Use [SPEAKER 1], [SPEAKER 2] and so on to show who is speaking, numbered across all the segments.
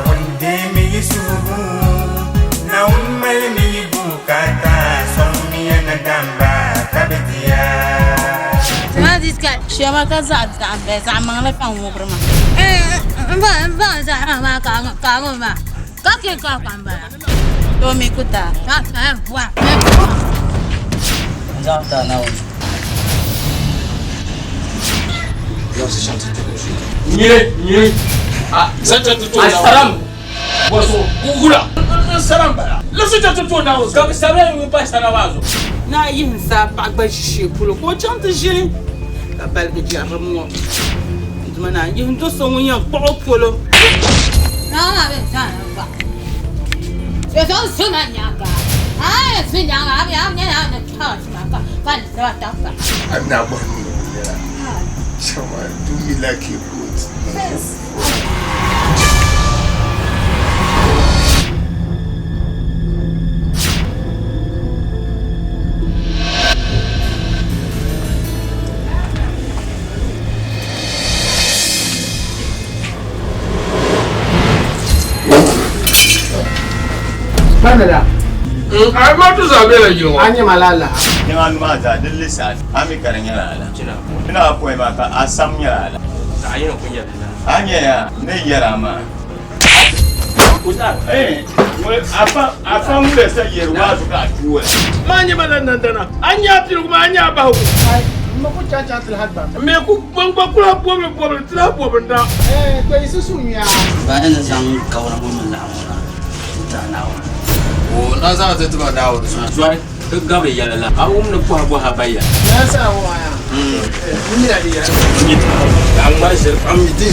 [SPEAKER 1] wonde mi subu na ummal mi bukata sonni na damba kabetia
[SPEAKER 2] هذه كان شيء كذا بس عم لا فهم مبرما ما زعما ما كان ما كاكي كان بقى تومي كتا وا
[SPEAKER 3] زعما ناو
[SPEAKER 4] ني السلام وصو غولا السلام بلا لا ستتو ناو كم سلام يبقى سلام
[SPEAKER 5] na yin sa bagba shishe pulo ko chanta jini ka balga jarmo mana yin to so won yan po polo
[SPEAKER 2] na na be sa ba se so su na nya ka ai su nya ga ya nya na ta ma ka kan sa ta ka
[SPEAKER 1] ana ba Shama, do me like you would. Yes.
[SPEAKER 6] Canada.
[SPEAKER 4] I'm not to Zabella, you.
[SPEAKER 6] Anya malala.
[SPEAKER 1] Yang maza dilisa ami karanya la. Ina apoy maka asam ya la.
[SPEAKER 4] Ayo punya.
[SPEAKER 1] Anya ya ne yarama.
[SPEAKER 4] Kuda.
[SPEAKER 1] Apa mule sa yerwa suka tuwa.
[SPEAKER 4] Manya malandana. Anya tiru kuma anya bahu.
[SPEAKER 6] Mako chacha til hadba.
[SPEAKER 4] Me ku bangba kula pobre tla pobre da.
[SPEAKER 6] Ko isusu miya.
[SPEAKER 3] ba ina zan kaura mun la'amura ta nawo
[SPEAKER 4] O na za ta tuba dawo da su. Zuwa duk gabe yalala. Awum na ku habu habaya.
[SPEAKER 6] Ya sa waya. Ni da diya.
[SPEAKER 4] Amma shirfan miti.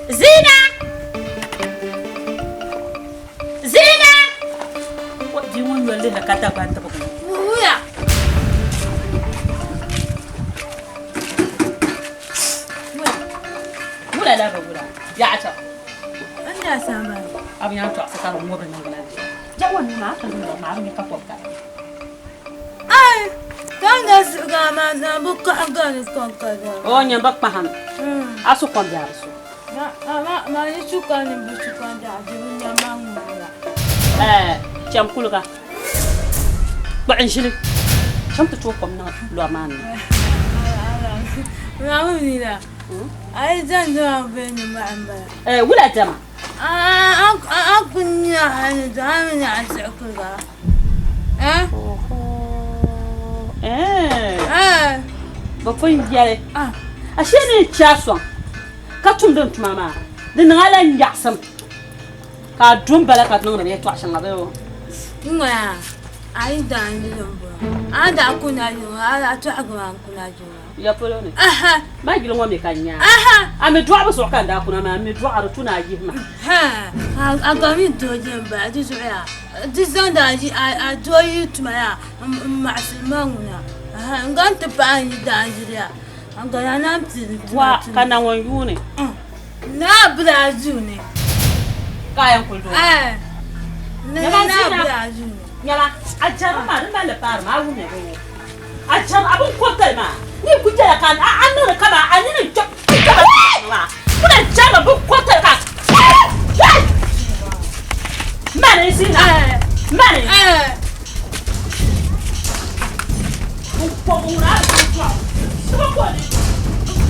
[SPEAKER 2] Zina! Zina!
[SPEAKER 5] what do you want to le kata banta ko
[SPEAKER 2] Uya!
[SPEAKER 5] mula la ba mula ya ta
[SPEAKER 2] Anda sama.
[SPEAKER 5] abin ya to saka mu ba nan gala jawan na kan da ma abin ka ko ka
[SPEAKER 2] Ai! Kanga suka ma na buka agani kankada.
[SPEAKER 5] o nya bak paham asu kon jar su
[SPEAKER 2] Ma ni suka ni bu suka da jibin ya mangula.
[SPEAKER 5] cham kulga ba in shili cham to kom na lo man
[SPEAKER 2] Ma ni la. Ai zan da beni ma amba.
[SPEAKER 5] wula jama
[SPEAKER 2] Akunya hani da hani asikuga.
[SPEAKER 5] ba fon yare ashe ne chaso ka tum don mama din ngala nyaksam ka dum bala ka non ne to ashan ngabe o
[SPEAKER 2] Ngoya. Ai da ni lombo. Ada kuna yo, ada to agwa kuna jo.
[SPEAKER 5] ya polo ne ba gilo mo me kanya ame do abo so ka nda kuna ma me do aro tuna yi ma
[SPEAKER 2] Agami to jemba ti so ya. Ti sanda ji a to yi tuma ya ma silmanguna. Nganta pa ni da jira. Angana na mti.
[SPEAKER 5] Wa kana won yune.
[SPEAKER 2] Na brazune.
[SPEAKER 5] Kayan kuldo.
[SPEAKER 2] Na brazune.
[SPEAKER 5] Yala ajara ma na le par ma wu me go. Ajara abun ko ma. Ni ku jara kan an ka ba an ni chop. Kuna jara bu ko ka. Mane sina. Mane.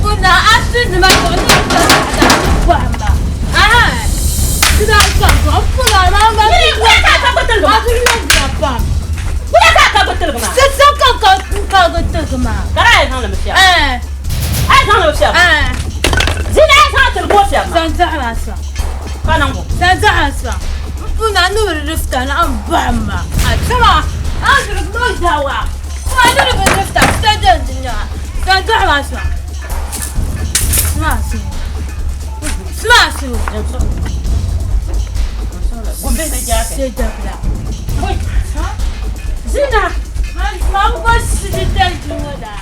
[SPEAKER 2] Kuna asin ma ko ni ka ba. Kita kan pula ma.
[SPEAKER 5] Ni ku ka betul ma. Ku ka betul ma.
[SPEAKER 2] Sesaka ka betul ma.
[SPEAKER 5] Karai kan le msia. Ai kan le msia. Zina ai kan le msia.
[SPEAKER 2] Santa rasa.
[SPEAKER 5] Kana ngo.
[SPEAKER 2] Santa rasa. Kuna no rifta na ambamba. Sama. Andru no jawa. Kuna no rifta. Santa rasa. Smasu. Smasu.
[SPEAKER 5] Gombe na jake.
[SPEAKER 2] C'est d'accord.
[SPEAKER 5] Oi. Zina.
[SPEAKER 2] Ma voix c'est tel du moda.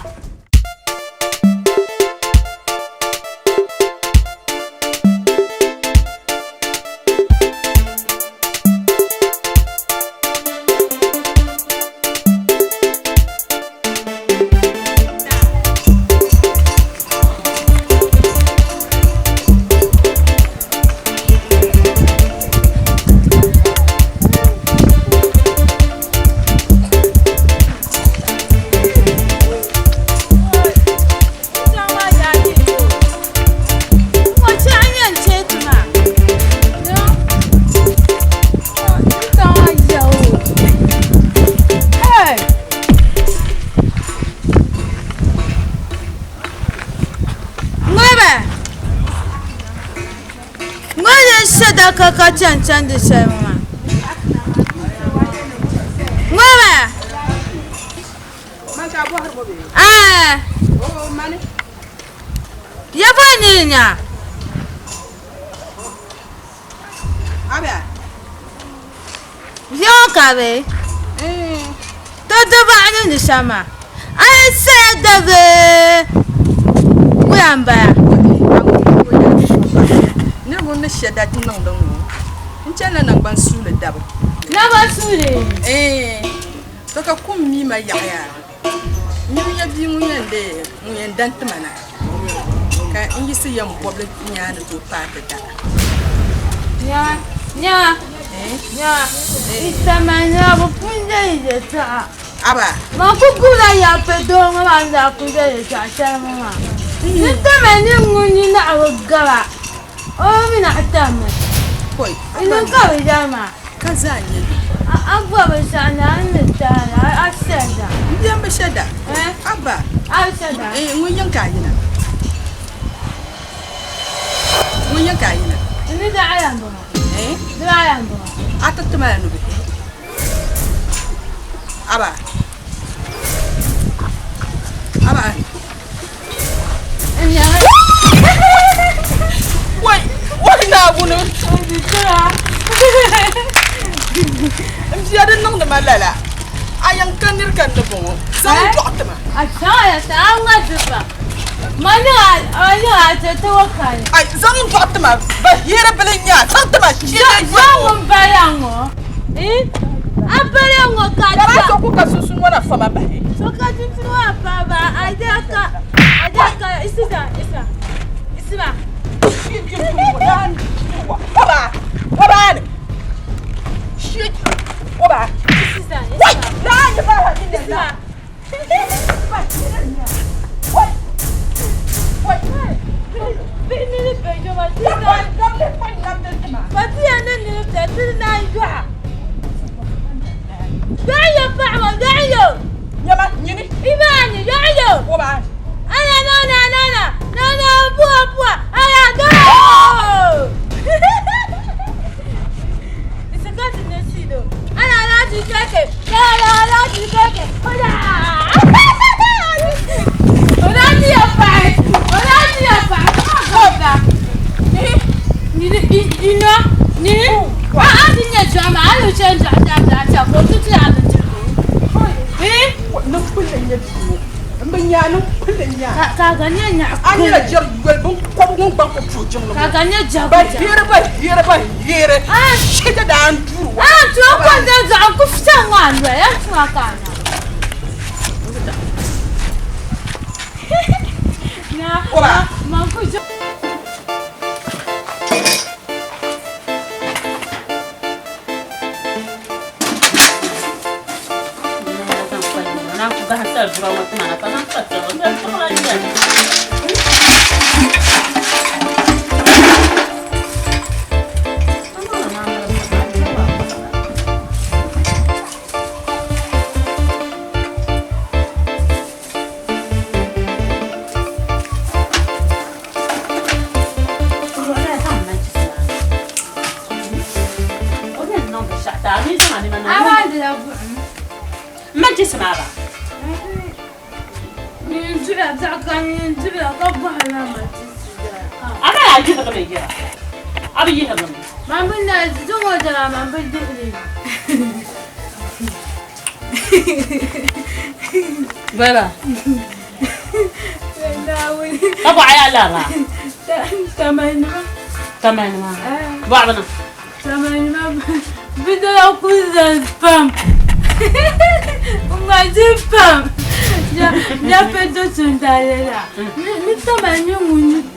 [SPEAKER 2] Kaka cancan da sai mama. Mama.
[SPEAKER 6] Manta bo har bobe. Oh mane.
[SPEAKER 2] Ya bani nya.
[SPEAKER 6] Aba.
[SPEAKER 2] Yo kabe. To ba ni da sama. Ai sai da be. Kuyamba.
[SPEAKER 6] Ne mo ne sheda tin non don. Nchana na ban su le dabo.
[SPEAKER 2] Na ba su le.
[SPEAKER 6] To ka kum mi ma ya ya. Ni ya bi mu yende mu yendan tmana. Ka ingi si yam boble nya na to pa da.
[SPEAKER 2] Nya. Nya. Isamanya bo punja ita.
[SPEAKER 6] Aba.
[SPEAKER 2] Ma kukula ya pedo ma nda kunja ita sama. Nita mani nguni na awagara. Oh, mina atama.
[SPEAKER 6] Koi.
[SPEAKER 2] Ino ka bijama.
[SPEAKER 6] Kazanye.
[SPEAKER 2] Abba bashana nitara asada.
[SPEAKER 6] Ndiam bashada. Aba.
[SPEAKER 2] Asada.
[SPEAKER 6] Ngunyan kayina. Ngunyan kayina.
[SPEAKER 2] Ini da ayambo. Da ayambo.
[SPEAKER 6] Atatuma no be. Aba.
[SPEAKER 2] Enya.
[SPEAKER 6] What na bunu? Msiada nong de malala. Ayang kanir kan de bongo. Zang botama.
[SPEAKER 2] Asaya sanga tupa. Mana tawakal.
[SPEAKER 6] Ay zang botama. Bahira belenya. Tantama.
[SPEAKER 2] Zang bayango. Abayango
[SPEAKER 6] Kara
[SPEAKER 2] kata.
[SPEAKER 6] ko ka susun wana fama bahe.
[SPEAKER 2] So ka tuwa baba adaka isisa.
[SPEAKER 6] Waba. Shit. Waba. Wait. La ya ba ni la. Wait.
[SPEAKER 2] Bini bejo ma tisa. Pati ana ni tena yua. Dayo fa'wa dayo.
[SPEAKER 6] Nyama nyini.
[SPEAKER 2] Ibani dayo.
[SPEAKER 6] Waba.
[SPEAKER 2] Aya no bua. Aya go. Isikati nesido. Ala la tikeke. Ola. Ola ni apa? Ola. Ni. Dinya jama alu chenja ko tuti alu.
[SPEAKER 6] No kulle ne biyo. Manyano, Pilla.
[SPEAKER 2] Kaganya,
[SPEAKER 6] Anya Jab will come back to Jung.
[SPEAKER 2] Kaganya Jab.
[SPEAKER 6] But here, ah, shit down.
[SPEAKER 2] Ah, to open the Uncle Someone, where Makana.
[SPEAKER 6] Ora,
[SPEAKER 2] Manco. Aku bahasa berawat mana tanah kacau dan pelajaran. ما جسم هذا أنا أجيب غمية أبي يهضم ما بدنا زوجة ترى ما بدي بلا أبو عيال لا تمام بعضنا تمام بدي أكل الفم وما تفهم يا بدو سندالة نتمنى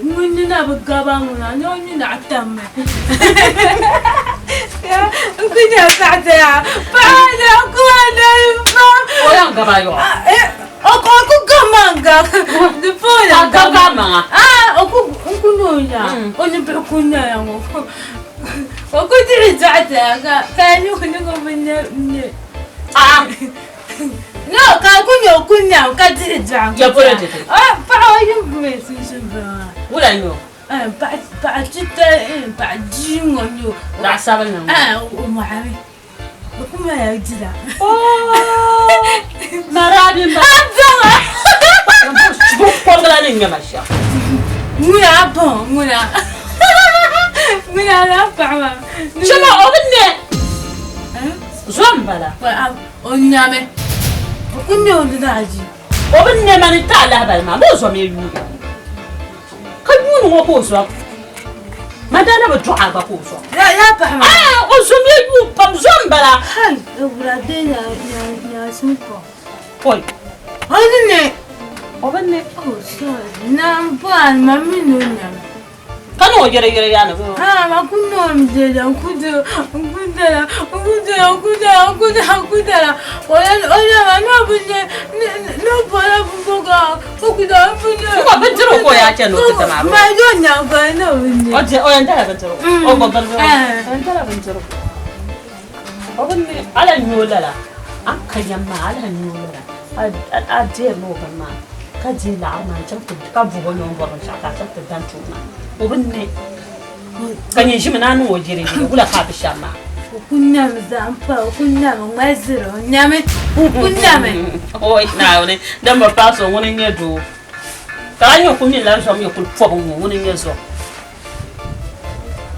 [SPEAKER 2] مننا بقابنا نوني نعتم يا كنا بعدها بعد أكون الفم وين قبايو أكو كمان دفولا كمان أكو نويا ونبحكونا يا مو أكو ترجعتها كانوا من no, kunya ukatijanga. Ya politics. Pa yumvesi shimba. Ula nyo. Pa chita pa jingo nyo. La sabana. Umahami. Kuma ya jida. Oh. Marabi mba. Adzanga. Chbo pongala ninga masha. Muna apa? Muna apa? Shema obne. Zombala. Onyame. Okunyo ndaji. Obenne mani tala balma bozo meyu. Kabunu ngopozo. Madana botwa ba pozo. Ya pa ma. Ozo meyu pam zombala. Han, obradena ya smuko. Poi. Obenne. Oh, sorry. Nampan maminu nyame. Kano yere yana go. Ma kunno mjeda kudo kudala. Oya no bunye no para buga. Kuda bunye. Ko bentero ko ya chano kitama. Ma yonya ba no bunye. Oya ndara bentero. O gogal. Ndara bentero. Obenne ala nyolala. Akayama ala nyolala. A je mo kama. Kaji la ma champu ka vugo no boro shaka champu dantuna. Obenne kanye shimana no wojere gula ka bishama. Kunna mzampa kunna maziro nyame kunna me. Oi na one damba paso woni nyedo. Kanyo kunni la so me kul fobo woni nyezo.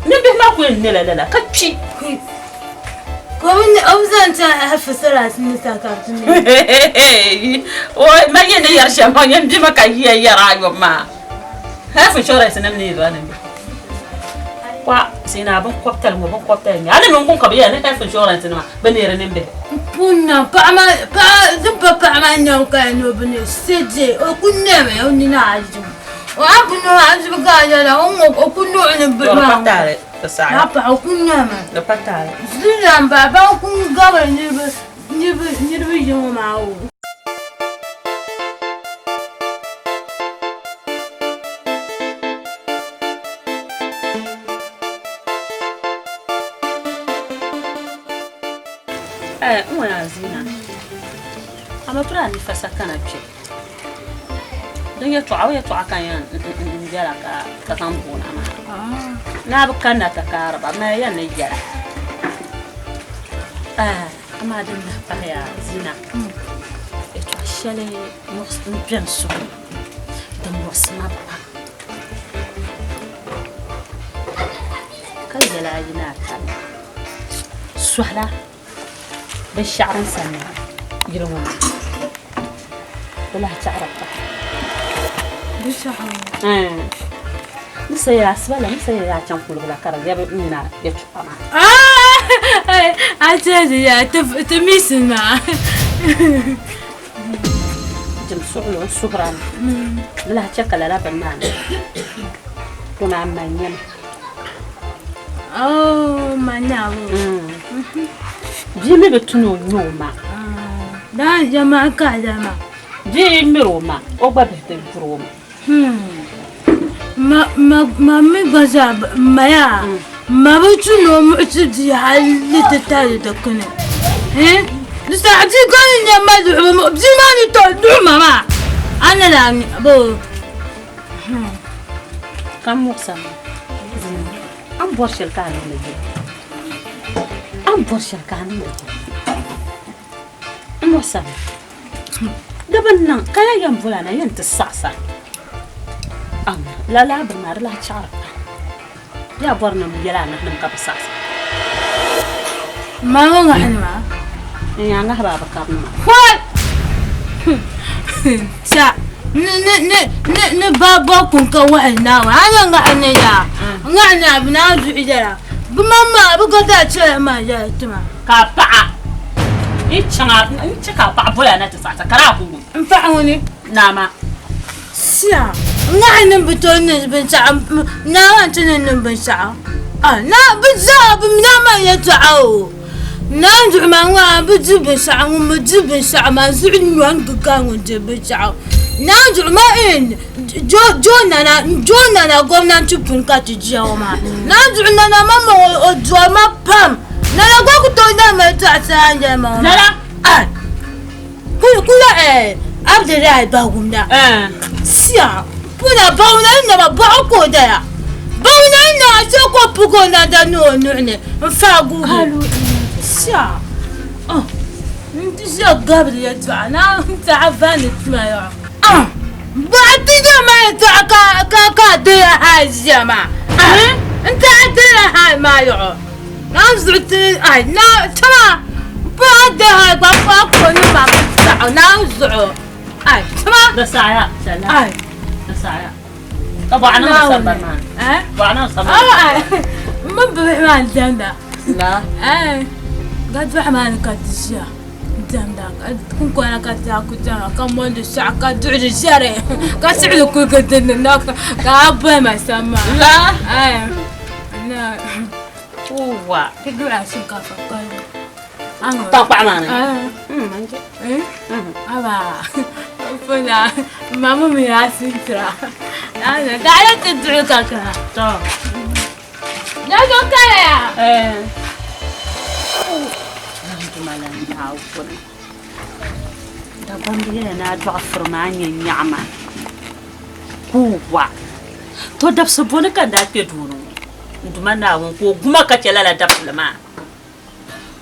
[SPEAKER 2] Nembe ma ku enela kachi. Komune obzanta hafsara sinisa kartuni. Oi magene yarsha magene bima kayiya yarayo ma. Hafu shora sinamni do anan. Kwa sina ban kwaptal mo ban kwaptal ni ana mun kun kabiya ne hafu shora sinama banere nembe. Kunna pa zumpa pa ma no kanu bane seje o kunna me onni na aju. O abuno aju ga ya o kunno ne ba. Patale sa. Na pa kunna me. Do patale. Zina baba kun ga ni yo ma o. Mwana zina. Amapura ni fasakana pye. Dunye twa ya twa kan yan njara ka kambona ma. Na bukana ta karaba ma ya ne jara. Ama dinna fa ya zina. Eto shale mostin bien so. Dan mosma pa. Kazela yina ta. Swala بالشعر نسمع يروون
[SPEAKER 5] لا تعرف
[SPEAKER 2] ليش
[SPEAKER 5] مسيا اسبلا مسيا كان كل بلا كرا يا بمنا يتشقما
[SPEAKER 2] عتادي يا تميسنا
[SPEAKER 5] جم سؤلو سبران لا تشكل لا بنان كنا عمانين
[SPEAKER 2] أوه ماناو
[SPEAKER 5] جيمي بتنو نوما
[SPEAKER 2] لا جماعة كذا
[SPEAKER 5] جيمي روما أوبا بتنفروما
[SPEAKER 2] ما مغزاب مايا ما بتشنو معتدي حل تتالي تكونه ها لساعتي كان يا مدعو بزماني تدعو ماما انا لا ابو
[SPEAKER 5] كم مقسم ام برش الكان نجي ام برش الكان نجي ام مقسم دبنا كان يوم فلانه ينت الصعصع لا لا بالمار لا تشعر يا برنا مجلانا نحن مكبساس
[SPEAKER 2] ما هو نحن
[SPEAKER 5] يا نهبا بكابنا
[SPEAKER 2] فول سا ن بابا كون كوهنا انا نحن يا نحن بناجو اجرا بماما بقدا تشا ما جاتما
[SPEAKER 5] كابا إيش كابا فلانه تسعه كراهو
[SPEAKER 2] انفعوني
[SPEAKER 5] نعم
[SPEAKER 2] سيا نحن بتونس بنسعى نحن تنن بنسعى نا بزاب ما يتعو نانجو ما بجيب بنسعى ومجيب بنسعى ما زعل وان كان وجيب بنسعى نانجو ما إن جونا قمنا نشوفن كاتجيا وما نانجو أنا ماما وجوا ما بام نلا قوك تونا ما تعسان جماعة
[SPEAKER 5] لا
[SPEAKER 2] كل أبدا راي باغونا سيا كنا باونا إنما باوكو دايا باونا إنما سوكو بوكونا دا نعني نفاقو سيا انت سيا قبل يدفع أنا انت عفاني تسمع بعدي دا ما يدفع كا ديا هاي الجماعة انت عدينا هاي ما يعو نازعت هاي ترى بعد هاي باوكو نفا بتسعو نازعو اي تمام
[SPEAKER 5] ده ساعة سلام
[SPEAKER 2] اي
[SPEAKER 5] ده ساعة طبعا انا صبرمان طبعا انا صبرمان
[SPEAKER 2] ما بحمان جندا
[SPEAKER 5] لا
[SPEAKER 2] اي قد بحمان كاتشيا جندا كون كنا كاتاكو جنا كم وند الساعة كدعي الشارع كسعد كل كدن الناك كابه ما سما
[SPEAKER 5] لا
[SPEAKER 2] اي لا
[SPEAKER 5] هو
[SPEAKER 2] تقول عشان كافك
[SPEAKER 5] طبعا انا
[SPEAKER 2] أبا فنا ماما مياسين ترى أنا تعالى تدعو كاكا
[SPEAKER 5] طب
[SPEAKER 2] لا كاكا
[SPEAKER 5] أنتم على نعاون ده بندي أنا أتوفر معي النعمة هو تودب سبونك ده تدورو أنتم أنا وكو ما كتلا لا دبل ما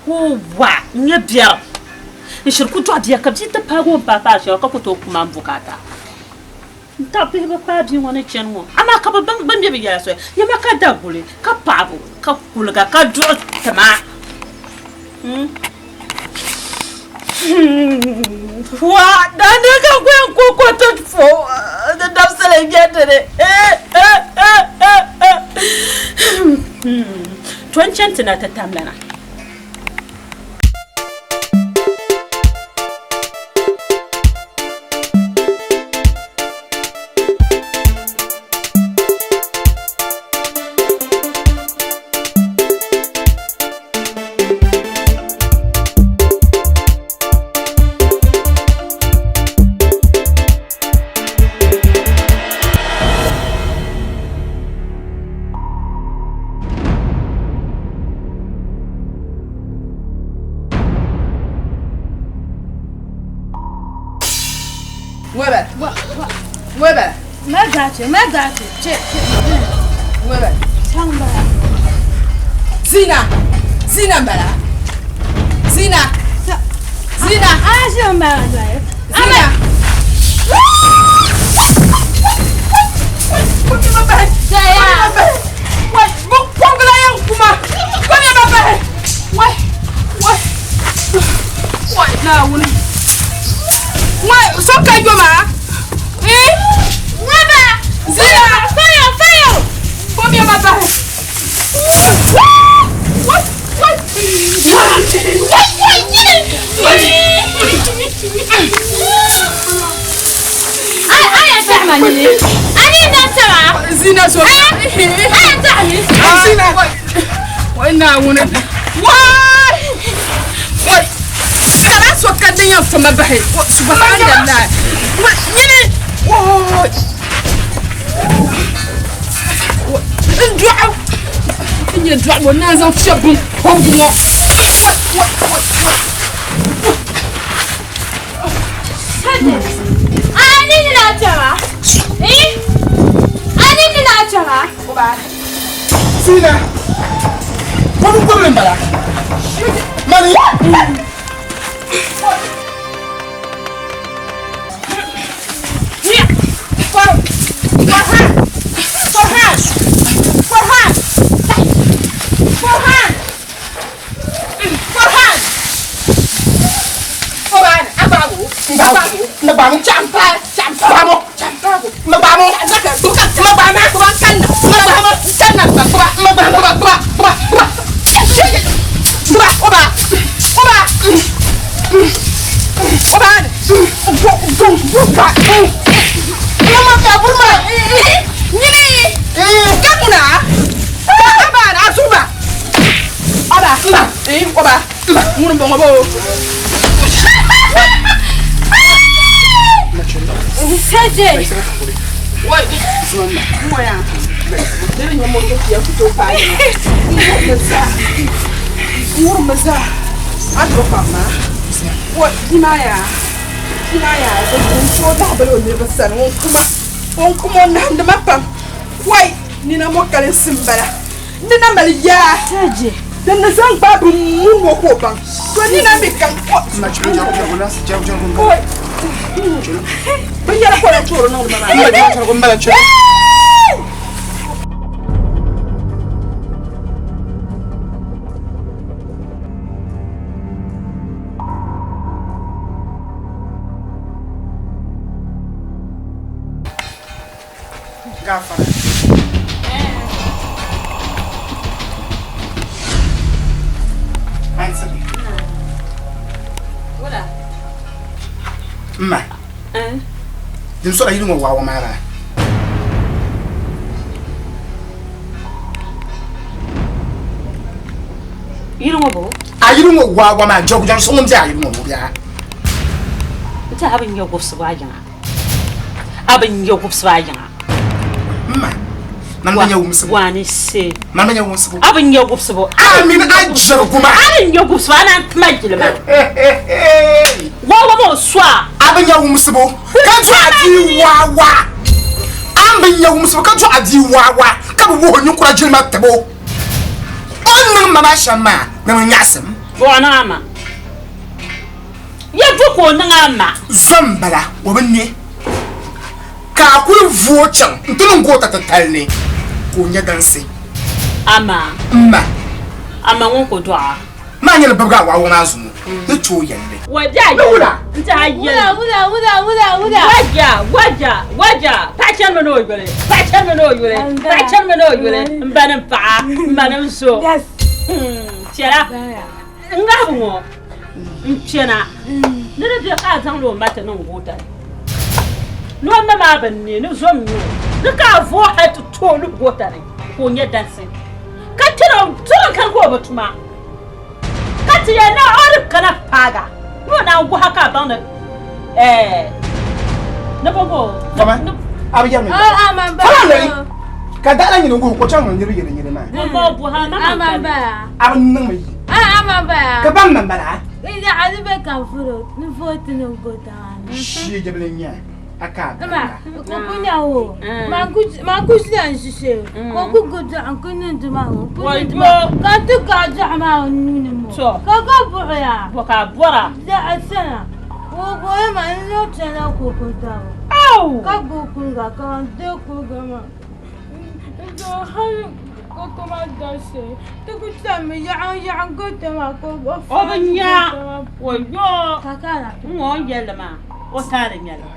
[SPEAKER 5] هو نبيا نشركو جواديا كبزي تباغو بابا شوكا كتو كمان بوكاتا نتابه بابا دي وانا تشنو اما كبا بن بيبي يا سو يما كدغولي كبابو ككولغا كدو تما وا دانيكا كوين كوكو تفو ده دبسله جدره تونشنتنا تتاملنا
[SPEAKER 6] وبا
[SPEAKER 2] ما قاتل
[SPEAKER 6] وبا
[SPEAKER 2] شنبا
[SPEAKER 6] زينة بلا زينة
[SPEAKER 2] أنا شنبا
[SPEAKER 6] زينة كنت ما بحث واي بوك لا ينكما كنت ما بحث واي لا ولي واي سوكا جماعة
[SPEAKER 2] mani. Ani na tawa.
[SPEAKER 6] Zina so.
[SPEAKER 2] Tani.
[SPEAKER 6] Zina. Wai na wuna. Wai. Wai. Kana so ka dinya fama bahe. Subhanallah. Yini. Wai. Ndwa. Inye ndwa wona zan fiabun. Hongo.
[SPEAKER 2] Ani na tawa. Ani na tawa.
[SPEAKER 7] Sina. What do you remember? Money. Ma. Dem so ayi no wa mara.
[SPEAKER 5] You know what?
[SPEAKER 7] Ayi no wa ma jogu jan so ngom ayi no bia.
[SPEAKER 5] Ita abin yau gobsu ba yana. Abin yau gobsu ba yana.
[SPEAKER 7] Ma. Nan da yawo musu.
[SPEAKER 5] Wani se.
[SPEAKER 7] Nan da yawo musu.
[SPEAKER 5] Abin yau gobsu ba.
[SPEAKER 7] Amin ajjar kuma.
[SPEAKER 5] Abin yau gobsu ba na majilma. Wawa mo swa.
[SPEAKER 7] Abin yawo musu bo. Kan to adi wawa. Abin yawo musu kan to adi wawa. Ka bo honyu kura jirma tabo. Onnan mama shama na nyasem.
[SPEAKER 5] Wana ama. Ya duko nan ama.
[SPEAKER 7] Zambala wabanye. Ka ku vuo chan ntun ko tatalne. Ko nya danse.
[SPEAKER 5] Ama.
[SPEAKER 7] Ma.
[SPEAKER 5] Ama won ko do a.
[SPEAKER 7] Ma nya le babga wa wona azu. Ne cho yende.
[SPEAKER 5] Waja.
[SPEAKER 7] Wula.
[SPEAKER 5] Nta ya.
[SPEAKER 2] Wuda.
[SPEAKER 5] Waja. Pachan me no yule. Mbana pa. Mbana so.
[SPEAKER 2] Yes.
[SPEAKER 5] Chera. Nga mo. Mchena. Nere de ka zan lo mata no ngota. No mama banne no zo mi. Ne ka vo hat to no gota ne. Ko nya danse. Ka tira to kan ko batuma. Ka tiya na or kana paga. No na go haka ban na bongo.
[SPEAKER 7] Mama. Abiya me.
[SPEAKER 2] Amamba.
[SPEAKER 7] Fala ka dala nyino go ko chan nyire na.
[SPEAKER 5] Mo bu ha na
[SPEAKER 2] Amamba.
[SPEAKER 7] Abin nan mai.
[SPEAKER 2] Amamba.
[SPEAKER 7] Ka ban mambara.
[SPEAKER 2] Ida alibe kan furo. Ni foti no gota.
[SPEAKER 7] Shi jebelenya. Aka.
[SPEAKER 2] Mama, kukunya ho. Makusi ansise. Koku gota ankunya nduma ho. Ka tu ka jama nuni mo. Ka buya.
[SPEAKER 5] Boka bora.
[SPEAKER 2] Da asana. Wo ma no tena ko kota.
[SPEAKER 5] Au.
[SPEAKER 2] Ka gokunga ka de ko gama. Do hayo ko ma dase. Tu ku tami ya gota ma ko.
[SPEAKER 5] Obanya. Wo yo.
[SPEAKER 2] Kakala.
[SPEAKER 5] Mo yelma. O tare nyala.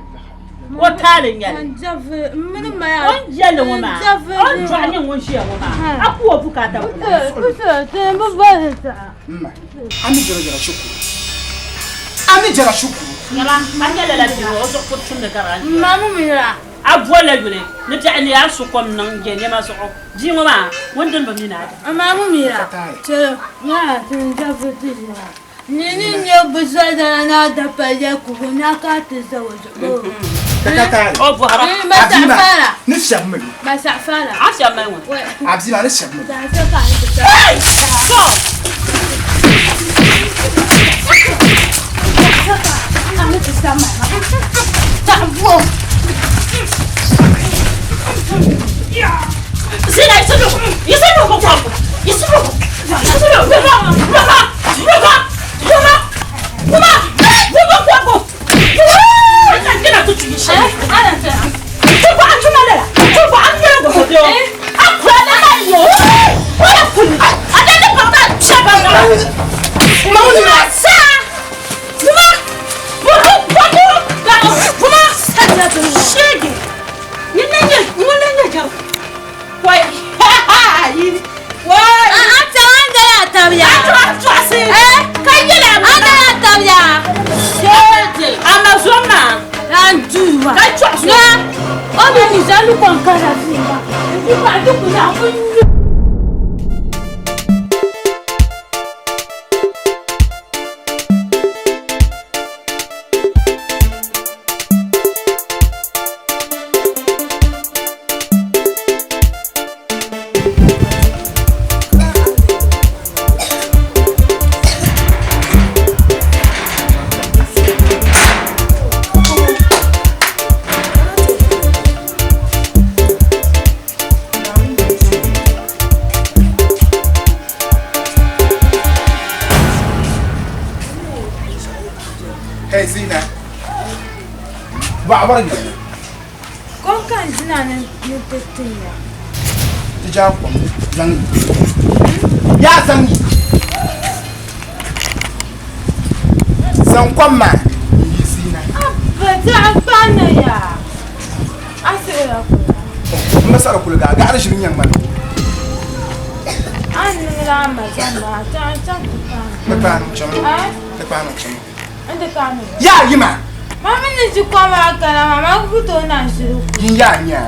[SPEAKER 5] What telling you?
[SPEAKER 2] On
[SPEAKER 5] yellow woman. On trying one share woman. I poor book at that.
[SPEAKER 7] Ami jara shukuru.
[SPEAKER 5] Yala, I get a letter also put from the garage.
[SPEAKER 2] Mamma,
[SPEAKER 5] abola yule ne ta ne ya su kom nan je ne ma so ji mo ma wondan ba mina da
[SPEAKER 2] amma mu mira ce na tun da fiti ni ne busa da na da paje ku na ka ta zawo
[SPEAKER 7] Kakatari.
[SPEAKER 5] o bo hara
[SPEAKER 7] Abdima. Ni shammi.
[SPEAKER 2] ba sa fara
[SPEAKER 5] asha mai won
[SPEAKER 7] Abdima ni shammi.
[SPEAKER 2] da ta ka
[SPEAKER 5] hey so
[SPEAKER 2] ana ta sama ta bo
[SPEAKER 5] Zina isuru isuru ko kwa isuru
[SPEAKER 7] Hey Zina. Ba abara ni.
[SPEAKER 2] kon kan Zina ne tetsiya
[SPEAKER 7] Tija ko zangi. Ya zangi. San kwamma. Yi Zina.
[SPEAKER 2] ba ta fana ya asira ko
[SPEAKER 7] Masara kulga ga arshin yan man.
[SPEAKER 2] an ni la ma zanna ta ta
[SPEAKER 7] Ka pa no chama.
[SPEAKER 2] ah
[SPEAKER 7] Ka pa no chama.
[SPEAKER 2] ande kanu
[SPEAKER 7] Ya yima.
[SPEAKER 2] mama ni ji kwa ma kana mama ku to na shiru
[SPEAKER 7] Yin ya nya.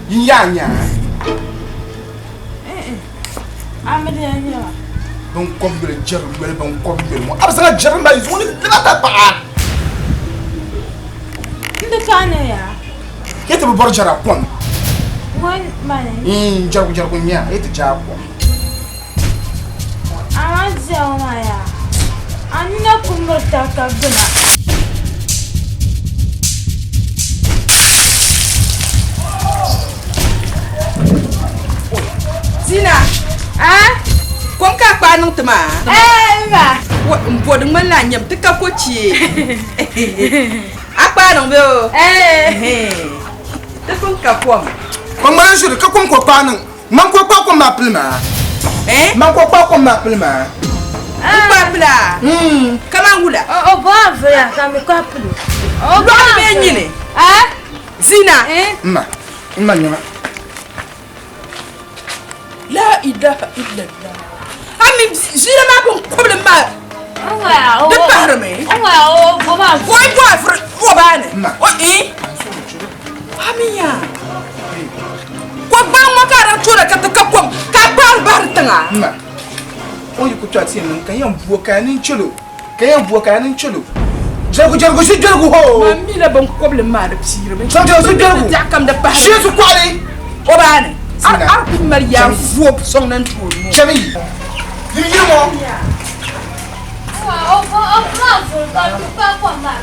[SPEAKER 7] Yin ya nya.
[SPEAKER 2] amade nya
[SPEAKER 7] Ban kom bele jar bele ban kom bele mo. Absanga jar ba yi woni data pa.
[SPEAKER 2] ande kanu ya
[SPEAKER 7] Yete bu bor jara kon.
[SPEAKER 2] wan mane
[SPEAKER 7] Jar ko nya. Yete jar ko.
[SPEAKER 2] ama jauma ya anna kumurta ka guna
[SPEAKER 6] Zina,
[SPEAKER 2] ah
[SPEAKER 6] kon ka pa nung tama.
[SPEAKER 2] ba
[SPEAKER 6] Mpo ding man la nyam tika ko chi. Apa nung bo. Ta kon ka pom.
[SPEAKER 7] Kon ma shuru ka kon ko pa nan. Man ko pa ko ma plima. Man ko pa ko ma plima.
[SPEAKER 6] Apa bla. Kama ngula.
[SPEAKER 2] o ba vya ka mi kwa pulu o
[SPEAKER 6] Lo be nyine.
[SPEAKER 2] ah
[SPEAKER 6] Zina,
[SPEAKER 7] Ma nyama.
[SPEAKER 6] la ilaha illallah. Ami zina ma kon problem ma.
[SPEAKER 2] o
[SPEAKER 6] De parme.
[SPEAKER 2] o ba
[SPEAKER 6] Boy boy fr o bane.
[SPEAKER 7] Ma.
[SPEAKER 6] O Ami ya. Ko ba mo ka ra chura ka ta ka pom. Ka bar tanga.
[SPEAKER 7] Ma. O yi ku ta tin nan kan yan buo ka nin chulo. Kan yan buo ka nin chulo. Jargu shi jargu ho.
[SPEAKER 6] Mami la bon problem ma da psire.
[SPEAKER 7] Jargu jargu.
[SPEAKER 6] Ja kam da pa.
[SPEAKER 7] Shi su kwali.
[SPEAKER 6] O bane.
[SPEAKER 7] Zina.
[SPEAKER 6] Ar Maria fuop song nan tour mo.
[SPEAKER 7] Chami. Yi mo.
[SPEAKER 2] o ba fu ka kwa ma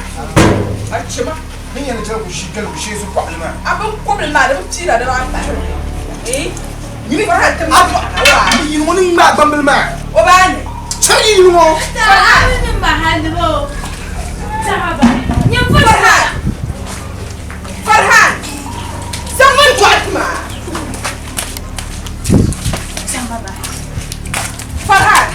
[SPEAKER 7] Ai chama. Min yana jargu shi su kwali ma.
[SPEAKER 6] Abang problem ma da psire da ba pa.
[SPEAKER 7] Ni
[SPEAKER 6] Ko ha tam.
[SPEAKER 7] yi mo ni ma bambel ma.
[SPEAKER 6] O bane.
[SPEAKER 7] Chami yi mo.
[SPEAKER 2] ta ni ma hadro ta ba ni fa
[SPEAKER 6] Farhan. Someone got ma. Farhan.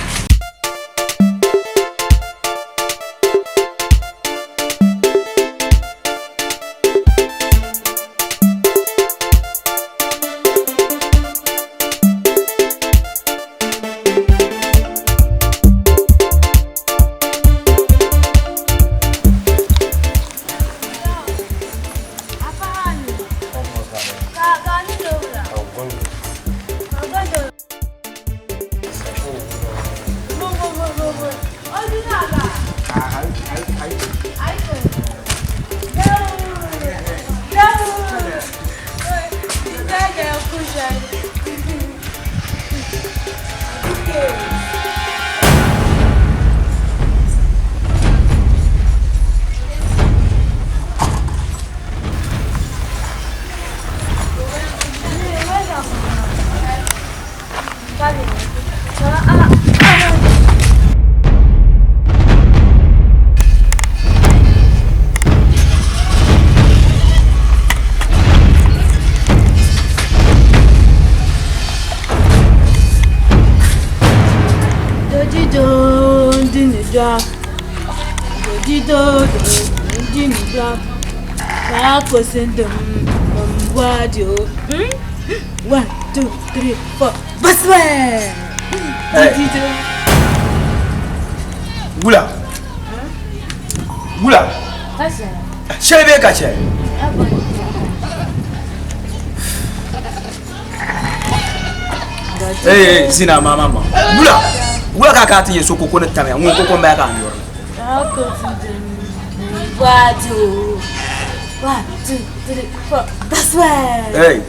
[SPEAKER 2] Aku sendiri wadio. 1, 2, 3, 4. Baswe.
[SPEAKER 7] Gula. Gula.
[SPEAKER 2] Kasih.
[SPEAKER 7] Siapa yang kasih? Zina mama. Gula kakak tu Yesus koko nak tamai. Mungkin koko mereka anjur.
[SPEAKER 2] Aku sendiri wadio. 1, 2, 3, 4. Baswe.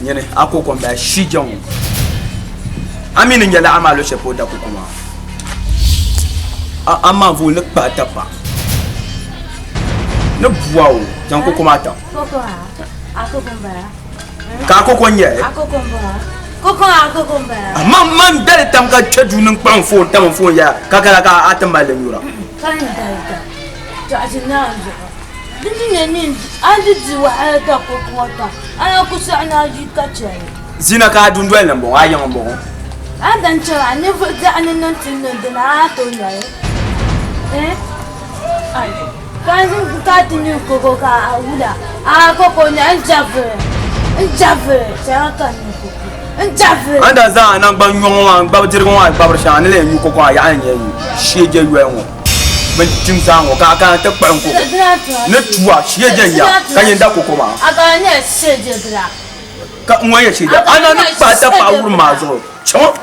[SPEAKER 7] Ni aku koko mereka shijong. Amin ni jalan amal lo sepo dah koko mah. Ama vul nak patah pa. Nak buau, jangan koko mata.
[SPEAKER 2] Koko aku kumbara.
[SPEAKER 7] Kau koko ni?
[SPEAKER 2] Aku kumbara. Koko aku kumbara.
[SPEAKER 7] Mam dari tam ka cedu nang pang phone ya. Kakak atam balik yura.
[SPEAKER 2] Kan dah. Jadi nak. Ni ada jiwa ada koko mata. Aku sana jika cai.
[SPEAKER 7] Zina ka dundwel nambong ayang nambong.
[SPEAKER 2] Ada cara ni bukan nanti nak tu ni. Kan kita ni koko ka uda. Koko ni anjave. Saya kan ni koko. Anjave.
[SPEAKER 7] Anda zan nang bang yong bab jirgon wa bab shan le yu koko ya an ye sheje yuenwo. Ben tim sang wo ka ta kpan koko. Ne tuwa sheje ya kan yin da koko ma.
[SPEAKER 2] Aga ni sheje dra.
[SPEAKER 7] Ka nwa ye sheje. Ana ne pa ta pa wur ma zo. Chon.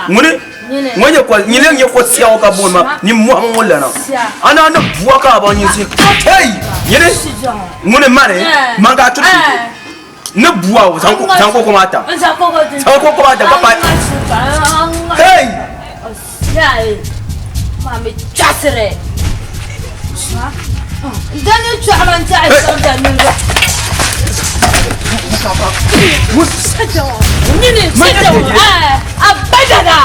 [SPEAKER 7] Muni ngoye kwa nyile nye kwa siya ka boma ni mwa ngola na ana na buwa ka ba nyi si hey yene ngune mare manga tutu ne buwa o sanko ko mata sanko ko mata papa hey
[SPEAKER 2] mami chasre dani chaman tai sonda ninga Nini, abadada,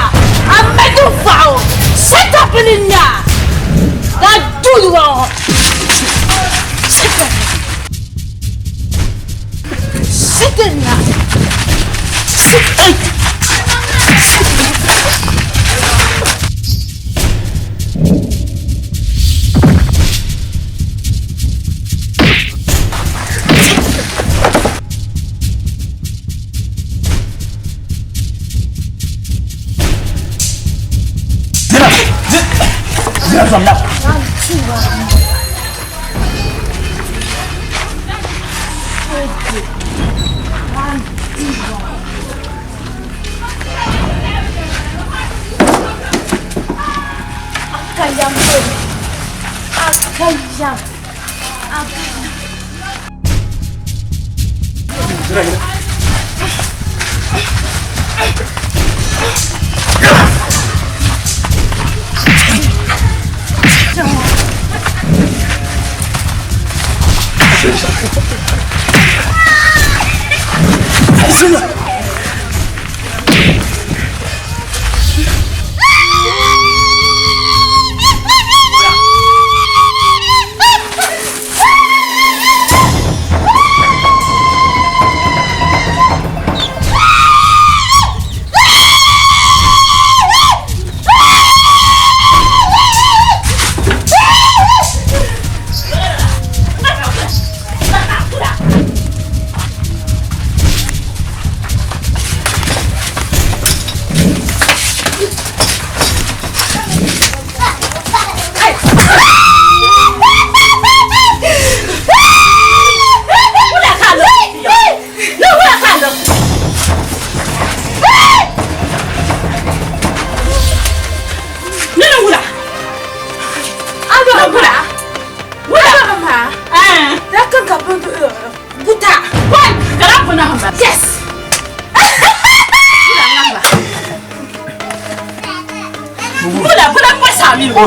[SPEAKER 2] amadu fao, set up in ya. That do you all? Sit in ya.
[SPEAKER 7] From that.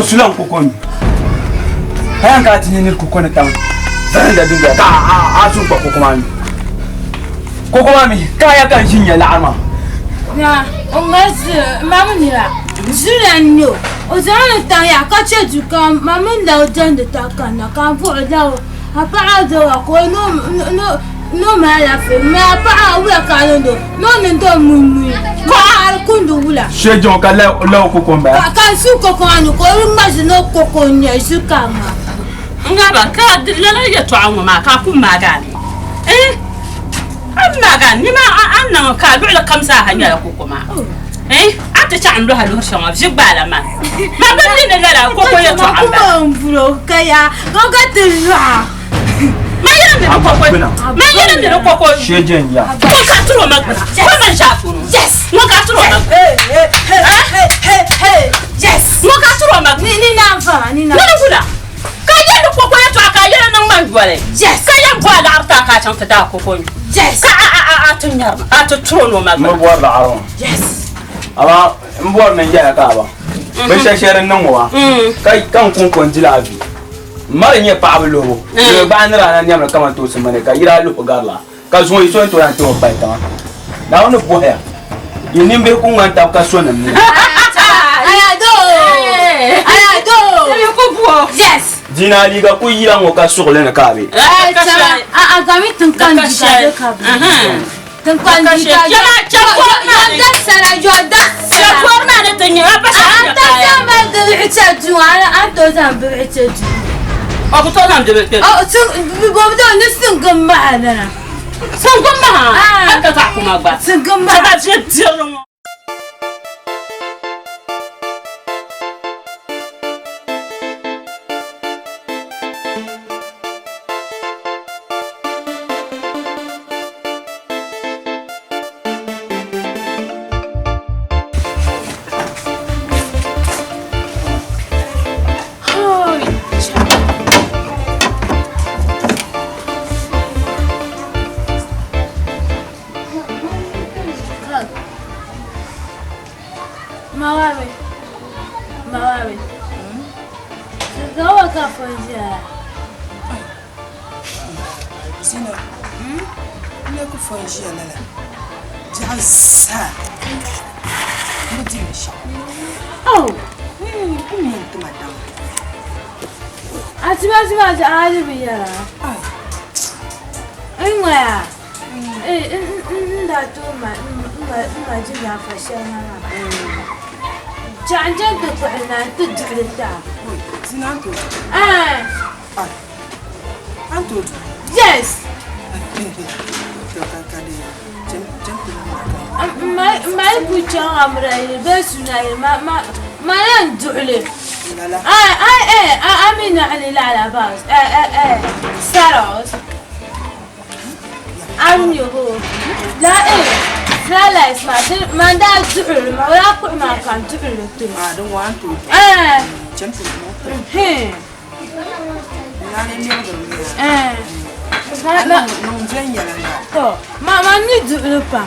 [SPEAKER 7] Sulang kokon. Hayang ka tinil kokon tang. Zan da dinga ka asun ko kokomami. Kokomami kaya kan shinya la'ama.
[SPEAKER 2] Ya, ongas mamani la. Zulanyo. Ozana tang ya ka cheju ka mamun da ojan da ta kana ka fu da apa ado ko no ma la fe ma pa wula ka ndo no ndo mumu ko al kundu wula
[SPEAKER 7] shejon ka la kokomba
[SPEAKER 2] ka su kokon anu ko ma no kokon ya su kama
[SPEAKER 5] ngaba ka dilala ya to an ma ka kun magani an magani ni ma an nan ka dole kamsa hanya ko kuma ata cha ando halu shama jigbala ma ban ni na ko ko ya to an ba
[SPEAKER 2] bro kaya go ga tilwa
[SPEAKER 5] ma yana me ko ko ma yana me ko ko
[SPEAKER 7] shejen ya
[SPEAKER 5] ko ka turo ma ko man shafu yes mo ka turo ma yes mo ka turo ma
[SPEAKER 2] ni na fa ni na
[SPEAKER 5] kula kaya da koko ya to aka yana nan man gore yes kaya bwala arta ka can ta da koko yes ka a tunyar a to trono ma
[SPEAKER 7] mo bor da aron
[SPEAKER 5] yes
[SPEAKER 7] aba mbor nan ya ka ba be sheshere nan wa kai kan kun jilabi mari nye pa blo le ba nra na nyam kama to se mane ka ira lu garla ka zo iso to ya to pa ta na ono bo ya yinimbe ku nganta ka so na ni
[SPEAKER 2] ayado
[SPEAKER 5] ko bo
[SPEAKER 2] yes
[SPEAKER 7] dina liga ku yira ngo ka so le na ka be
[SPEAKER 2] a gami tunkan jika ka be tunkan jika da sara joda
[SPEAKER 5] ya forma ne tanya ba sa
[SPEAKER 2] anta sama da bi'taju ana anto zam bi'taju
[SPEAKER 5] abu to zam bi'taju
[SPEAKER 2] sun bobdo nisun gamma ana
[SPEAKER 5] sun gamma aka ta kuma ba
[SPEAKER 2] sun gamma
[SPEAKER 5] ta ce tiro Mawawe. Gawa ka fonja.
[SPEAKER 6] Sino. Ne ko fonja lala. Jasa. Mudish.
[SPEAKER 2] Oh.
[SPEAKER 6] To madam.
[SPEAKER 2] Atima ali biyara. Ai moya. Nda to ma jiga fashana. Janjan to ko na to dulita.
[SPEAKER 6] Sinanto. Anto.
[SPEAKER 2] Yes. ما يكون شامر بس ما يندعلي أمين علي لا باس ساروس أمي هو لا لا اسمع ما دار تعل ما ولا ما كان تعل
[SPEAKER 6] I don't want to.
[SPEAKER 2] ما ندعل با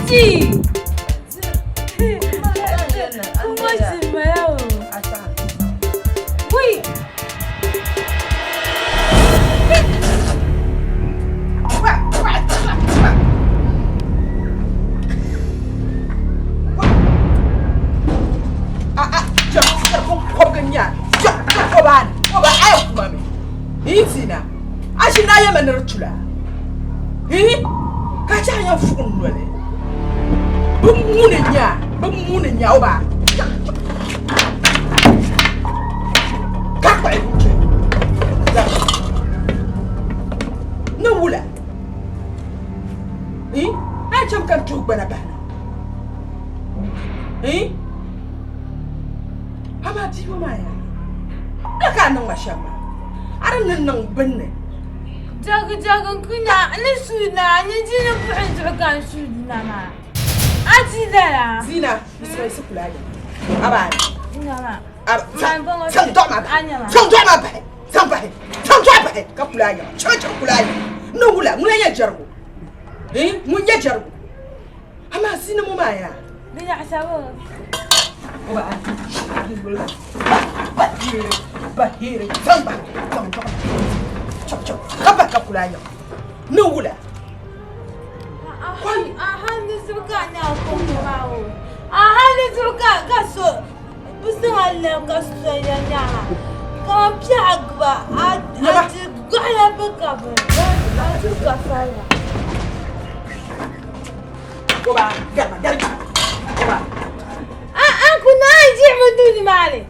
[SPEAKER 2] Aji. What's my Wait.
[SPEAKER 6] Izina, ashina ya manarchula. Kacha ya funwele. Bumune nya oba. Kakwa ebuche. No wula. Acham kan tu bana bana. Ama ti wo maya. Aka nan mashama. Aran nan binne.
[SPEAKER 2] Jaga kunya ni suna ni jina bu'in kan suna ma. Ati dara.
[SPEAKER 6] Zina, bismai su kula ya. Aba.
[SPEAKER 2] Ina ma.
[SPEAKER 6] San to ma. San to ma ba. San ba. San to ba. Ka kula ya. Cha kula ya. No wula, mun ya jargo. Mun ya jargo. Ama zina mu ma ya.
[SPEAKER 2] Bila asawo.
[SPEAKER 6] Aba. Bahire. San ba. San to. Chop. Kaba ka kula ya. No wula.
[SPEAKER 2] Ahandi suka na ko mawo. Ahandi suka kaso. Busala kaso ya nya. Kam piagba ati gala bakaba. Suka fala.
[SPEAKER 6] Oba, garba. Oba.
[SPEAKER 2] Aku na ji mudu ni male.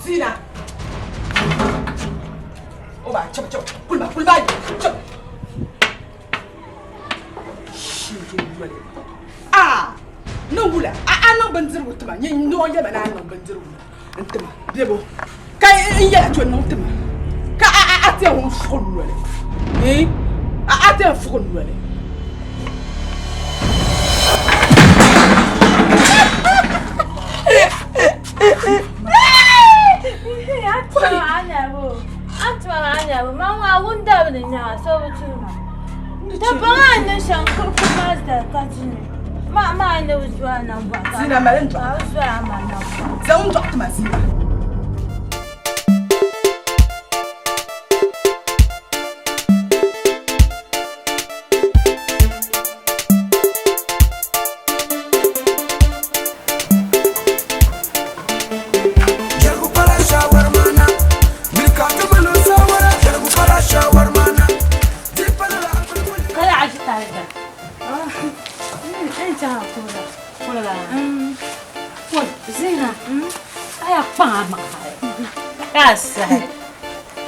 [SPEAKER 6] Zina. Oba, chop. Pulba. Chop. No wula. No banzir wutuma. Ni no ya bana no banzir wula. Ntuma. Bebo. Kai ya to no ntuma. Ka ate ho fon wale. Ate fon wale.
[SPEAKER 2] Atwa anya bo. Mama wunda bin nya so wutuma. Da ba na shankar kuma da kajini. Ma ne uzwa na bwa.
[SPEAKER 6] Zina malento.
[SPEAKER 2] Uzwa ma na bwa.
[SPEAKER 6] Za un doctor mazina.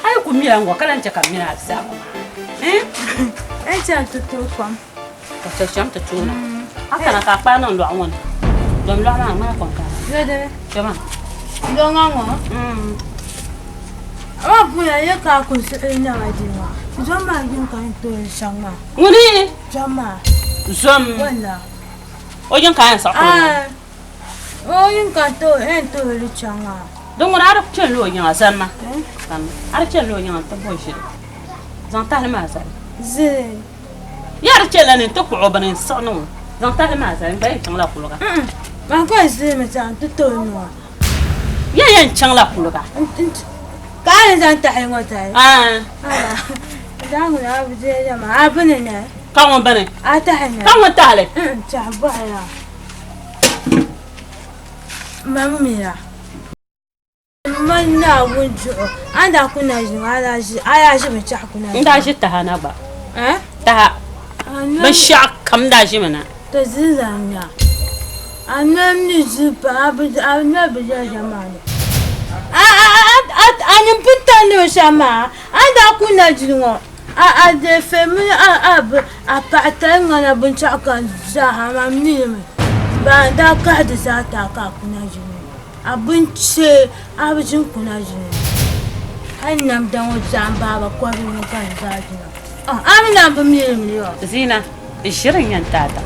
[SPEAKER 5] Ai kumira ngwa kala nchaka mina asako.
[SPEAKER 2] Echa tutu kwam.
[SPEAKER 5] Ka cham ta tuna. Aka na ka pa no ndo awon. Dom lo na ma kon ka.
[SPEAKER 2] Dede.
[SPEAKER 5] Chama.
[SPEAKER 2] Ndo ngango. Aba puya ye ka ku se ina wajiwa. Jama yin kan to shama.
[SPEAKER 5] Nguni?
[SPEAKER 2] Jama.
[SPEAKER 5] Zom.
[SPEAKER 2] Wala.
[SPEAKER 5] O yin kan sa ko.
[SPEAKER 2] O yin kan to ri changa.
[SPEAKER 5] Don wani ara kucin lo yin azan ma. Ara kucin lo yin ta bo shi. Zan ta ma azan.
[SPEAKER 2] Ze.
[SPEAKER 5] Ya ara kucin la ne to ko obanin sanu. Zan ta ma azan bai tan la kuluga.
[SPEAKER 2] Ma ko ze me tan to no.
[SPEAKER 5] Ya yan can la kuluga.
[SPEAKER 2] Ka ne zan ta ai ngota. Da mu na bu je ma abune ne.
[SPEAKER 5] Ka won bane.
[SPEAKER 2] Ata hanya.
[SPEAKER 5] Ka won ta le.
[SPEAKER 2] Ta ba ya. Mamira. Manna wunjo anda kuna jin ala shi mace kuna
[SPEAKER 5] inda shi ta hana ba ta ban sha kam da shi mana
[SPEAKER 2] to zizanya annam ni zuba abu annabi ya jamani anyin pinta ne shama anda kuna jin a de femi a pata ngana bun cha kan za ha mamni ba da ka da za ta ka kuna jin abinci abincin kuna jini hannun dan wajen baba kwarin kan zaji amina ba miliyo
[SPEAKER 5] zina shirin yan tata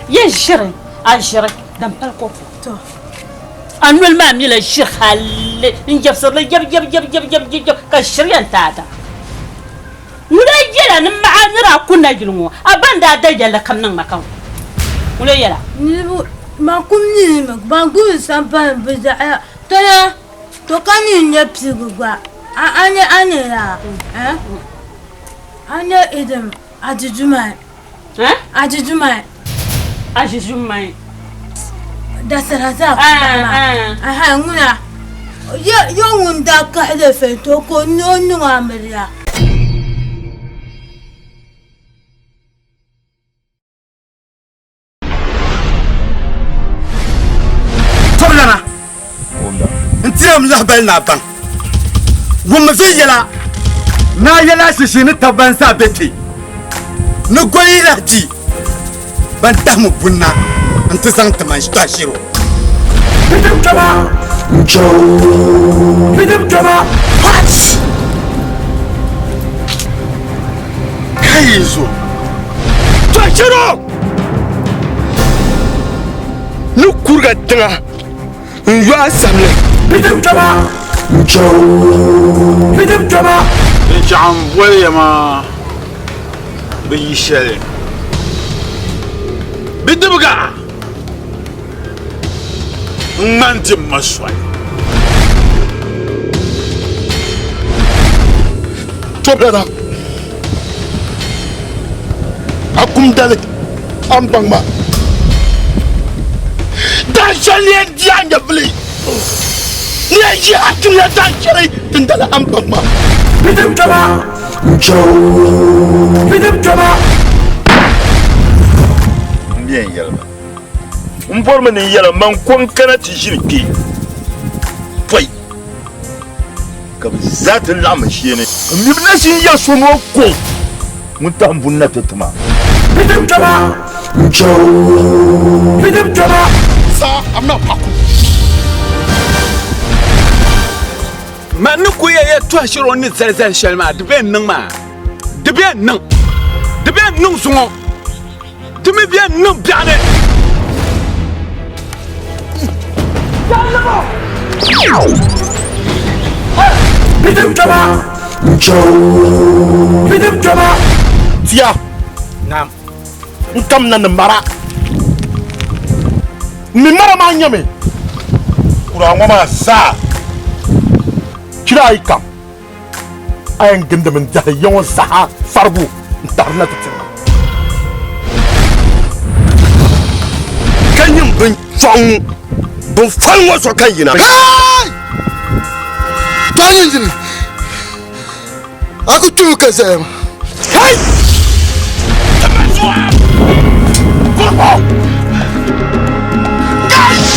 [SPEAKER 5] yin shirin a shirin dan farko
[SPEAKER 2] to
[SPEAKER 5] annual ma mila shi halle in jabsar jab ka shirin tata mura jira nin ma'anira kuna jirmo abanda da jalla kam nan makan Mulai ya.
[SPEAKER 2] Ni bu makum ni bangun sampai berjaya. Tanya, tu kan ni nyepi gua. Ane lah. Ane idem aji jumai. Aji jumai.
[SPEAKER 5] Aji jumai.
[SPEAKER 2] Dasar hazak. Nguna. Ya ngunda kahde fe to ko nonu amelia.
[SPEAKER 7] Tolana. Ntiyam lahbal na ban. Wumma fi yala. Na yala shi ni taban sa beti. Ni goyi lati. Ban tamu bunna. Antu san taman shi tashiro. Bidum kama. Bidum kama. Hats. Kaizo. Tashiro. Ni kurga tanga. Nyo samle. Bidum kama. Bidum kama.
[SPEAKER 1] Jam William Bishel Biduga Nanti Maswai
[SPEAKER 7] Tobera Akum Dalit Ambangma Danshali Dianya Bli Niaji Atuya Danshali Tindala Ambangma Bidum kama Bidum kama
[SPEAKER 1] Bien yalma Mporma ni yala man konkana ti jirki Toy Kam zat lam shine Mibna shi ya sono ko Mutam na tetma
[SPEAKER 7] Bidum kama Bidum kama Sa I'm not paku
[SPEAKER 8] Man kuya ya twashiro ni zalzal shalma de ben nang ma de ben nang songo de me bien nang biane
[SPEAKER 7] Bidum kama Bidum kama Tia Nam Nkam na mara Mi mara ma nyame
[SPEAKER 1] Kura ngoma sa
[SPEAKER 7] Kira ikam Ayan ganda min jahe yawan saha farbu Ntarna tutima Kanyang bin chong Bin falwa so kanyina Hey! Banyin jini Aku cuka sayang Hey! Tamaswa! Kurbo! Guys!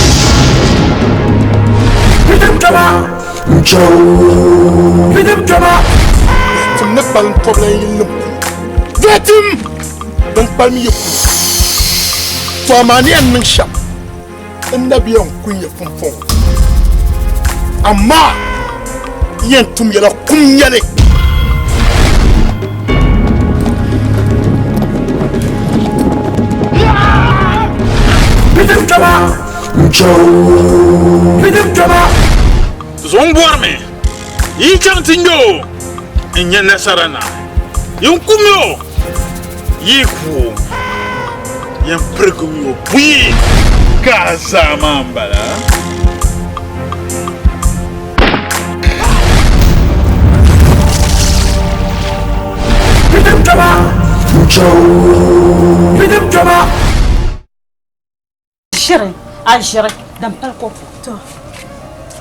[SPEAKER 7] Bidum kama! Bidum kama! Tumnek balin problem yilim Vetim! Ben palmi yoku Tuamani an nang sham Nabi yon kunya funfong Amma Yen tum yala kumyale Bidum kama! Bidum kama!
[SPEAKER 1] Zongwarme Ichang tingo Inye nasarana Yung kumyo Yiku Yang perkumyo Pui Kasa mambala
[SPEAKER 7] Bidum kama! Bidum kama!
[SPEAKER 5] Shirin, shirin dan farko to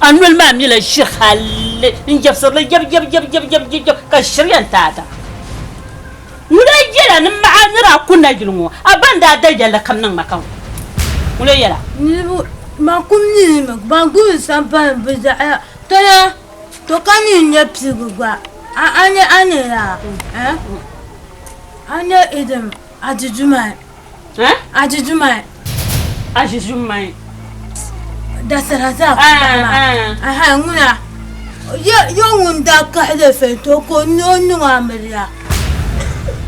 [SPEAKER 5] anul ma mi la shir halle in jabsar la jab ka shiryan tata mulai jela nin ma'anira kunna gilmo abanda da jalla kam nan makan mulai yala
[SPEAKER 2] Ni bu makum ni bangun sampai berjaya. Tanya, tu kan ni nyepi gua. Ane lah. Ane idem aji jumai. Aji jumai.
[SPEAKER 5] Aji jumai.
[SPEAKER 2] Dasar hazak. Nguna. Ya ngunda kahde fe to ko nonu amelia.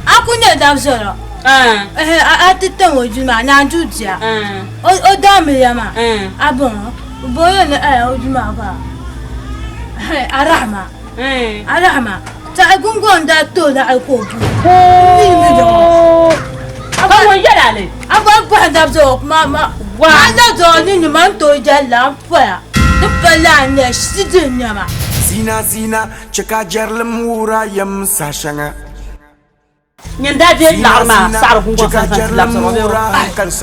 [SPEAKER 2] Aku ni dah bersara. Atitan wajuma na juja. O dame ya ma. Abon. Boyo na wajuma ba. Arahma. Arahma. Ta gungon da to da alkobu. Ni me do.
[SPEAKER 5] Kamu yala le.
[SPEAKER 2] Aba banda zo mama. Wa da zo ni man to jalla fa. Dipala ne shidin nyama.
[SPEAKER 9] Zina cheka jarlam wura yam sashanga.
[SPEAKER 5] Nyanda de larma sar hungo sa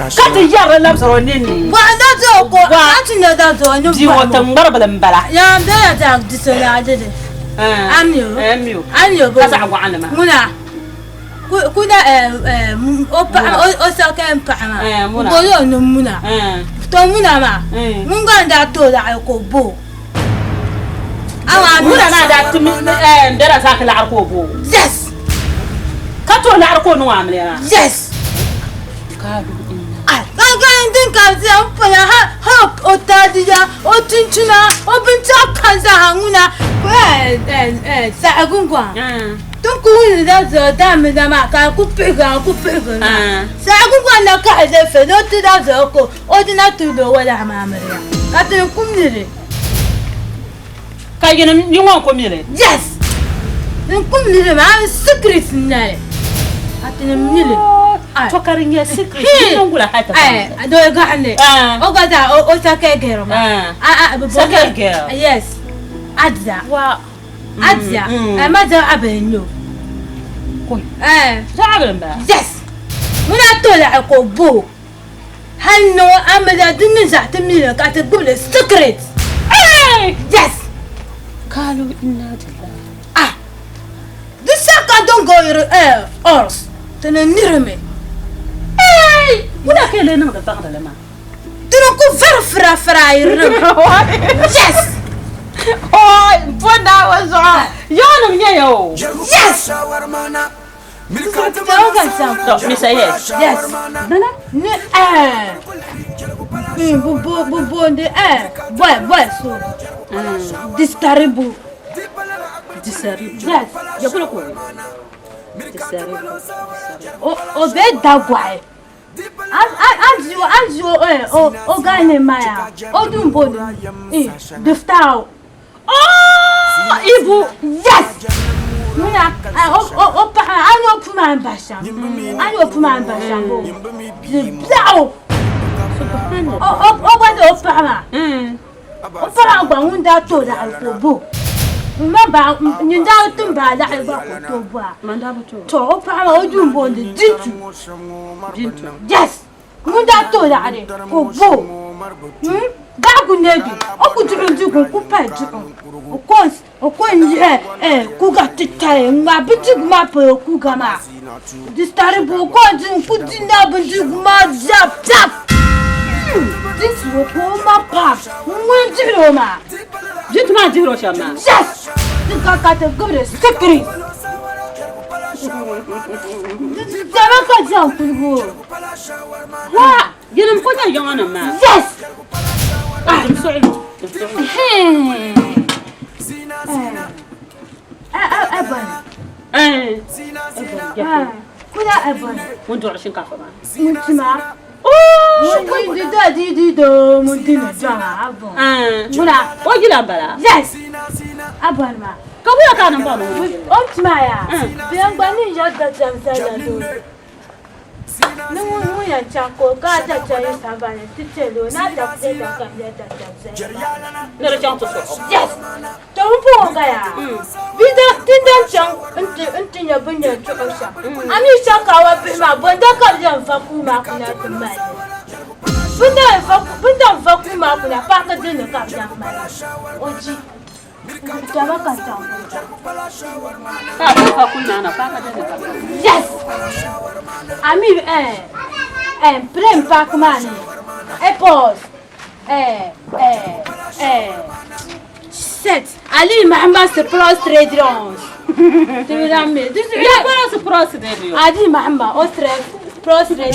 [SPEAKER 5] Kati yara labsaro nini.
[SPEAKER 2] Wa da zo ko atina da zo ni.
[SPEAKER 5] Di wota ngarbala mbala.
[SPEAKER 2] Ya da da disala de. Amio.
[SPEAKER 5] Kasa agwa anama.
[SPEAKER 2] Muna. Kuna o saka mpama. Bolo no muna. To muna ma. Munga nda to da ko bo. Awa
[SPEAKER 5] muna na da tumi ndara saka la arko bo.
[SPEAKER 2] Yes.
[SPEAKER 5] Kato la arko no amle.
[SPEAKER 2] Yes.
[SPEAKER 5] Kadu
[SPEAKER 2] Kaga ndin ka zan fara ha o tadiya o tinchuna o binta kanza hanguna. Sa agungwa. Don't go in that damn dama ka ku pega. Sa agungwa na ka ze fe no ti da zo ko o di na tu do wala mamare. Ka te kumnire.
[SPEAKER 5] Ka yena ni won ko mire.
[SPEAKER 2] Yes. Ni kumnire ma secret nare. Ka te mire.
[SPEAKER 5] To karinge secret ni ngula hata.
[SPEAKER 2] Do ga ane. O ga da o sa ke gero ma.
[SPEAKER 5] Sa ke gero.
[SPEAKER 2] Yes. Adza.
[SPEAKER 5] Wa
[SPEAKER 2] Adza. Maza abenyo.
[SPEAKER 5] Koi. Zaben ba.
[SPEAKER 2] Yes. Muna to la ko bo. Hanno amada dinni za ta mira ka ta gole secret. Yes.
[SPEAKER 5] Kalu inna lillahi.
[SPEAKER 2] This saka don't go ors. Tana nirme.
[SPEAKER 5] Muna kele nan da bagda lama.
[SPEAKER 2] Tana ko fra yirme. Yes.
[SPEAKER 5] Oh, bunda wazo. Yana mnyayo.
[SPEAKER 2] Yes.
[SPEAKER 5] Misa yes.
[SPEAKER 2] Yes. Nana? Ne bonde boy so. Disaribu. Yes.
[SPEAKER 5] Ya kula ko.
[SPEAKER 2] O be dagwai. O gane maya. O dumbodo. Deftao. Oh, Ibu. Yes. Muna ano puma basha. Ano puma basha bo. Zao. Subhanallah. O bado pama. O pama ba unda to da alkobo. Maba nyinda tumba da alba ko to ba.
[SPEAKER 5] Manda buto.
[SPEAKER 2] To o pama o jumbo de dintu. Yes. Munda to da ale ko bo. Gagu nebi. O ku jirunji ku pa jiru. O ku ga titaye nga bitig ma pe ku ga ma. Disaribu ko jin ku dinda bitig ma zap. This will pull my pop. When you ma.
[SPEAKER 5] Jit ma jiro shama.
[SPEAKER 2] Yes. The got a good secret. Dama ka jump go.
[SPEAKER 5] Wa, yena mkoja yona ma.
[SPEAKER 2] Yes.
[SPEAKER 5] Sorry.
[SPEAKER 2] Kuda Evan.
[SPEAKER 5] Won't you kafa ma.
[SPEAKER 2] Mutima. Di do mundina jana abo. Muna.
[SPEAKER 5] O gila bala.
[SPEAKER 2] Yes. Aban ma.
[SPEAKER 5] Kabuya kana ba no.
[SPEAKER 2] Mutima ya. Biang bani ya da jamsala do. Numu ya chako ka da chai sabane titelo na da peta ka da jamsala.
[SPEAKER 5] Nere chanto so.
[SPEAKER 2] Yes. Tompo ga ya. Bida tindan chang unti ya bunya chokosha. Ami chaka wa bima bonda ka jamfa kuma kuna tumai. Bunda vaku ma kuna paka dine ka jamma. Oji. Tama ka tambo.
[SPEAKER 5] Ka kuna na paka dine ka.
[SPEAKER 2] Yes. Ami prem pak mani. Pause. Set. Ali Muhammad se prostrate. Tirame.
[SPEAKER 5] Ya para se prostrate.
[SPEAKER 2] Ali Muhammad ostre prostrate.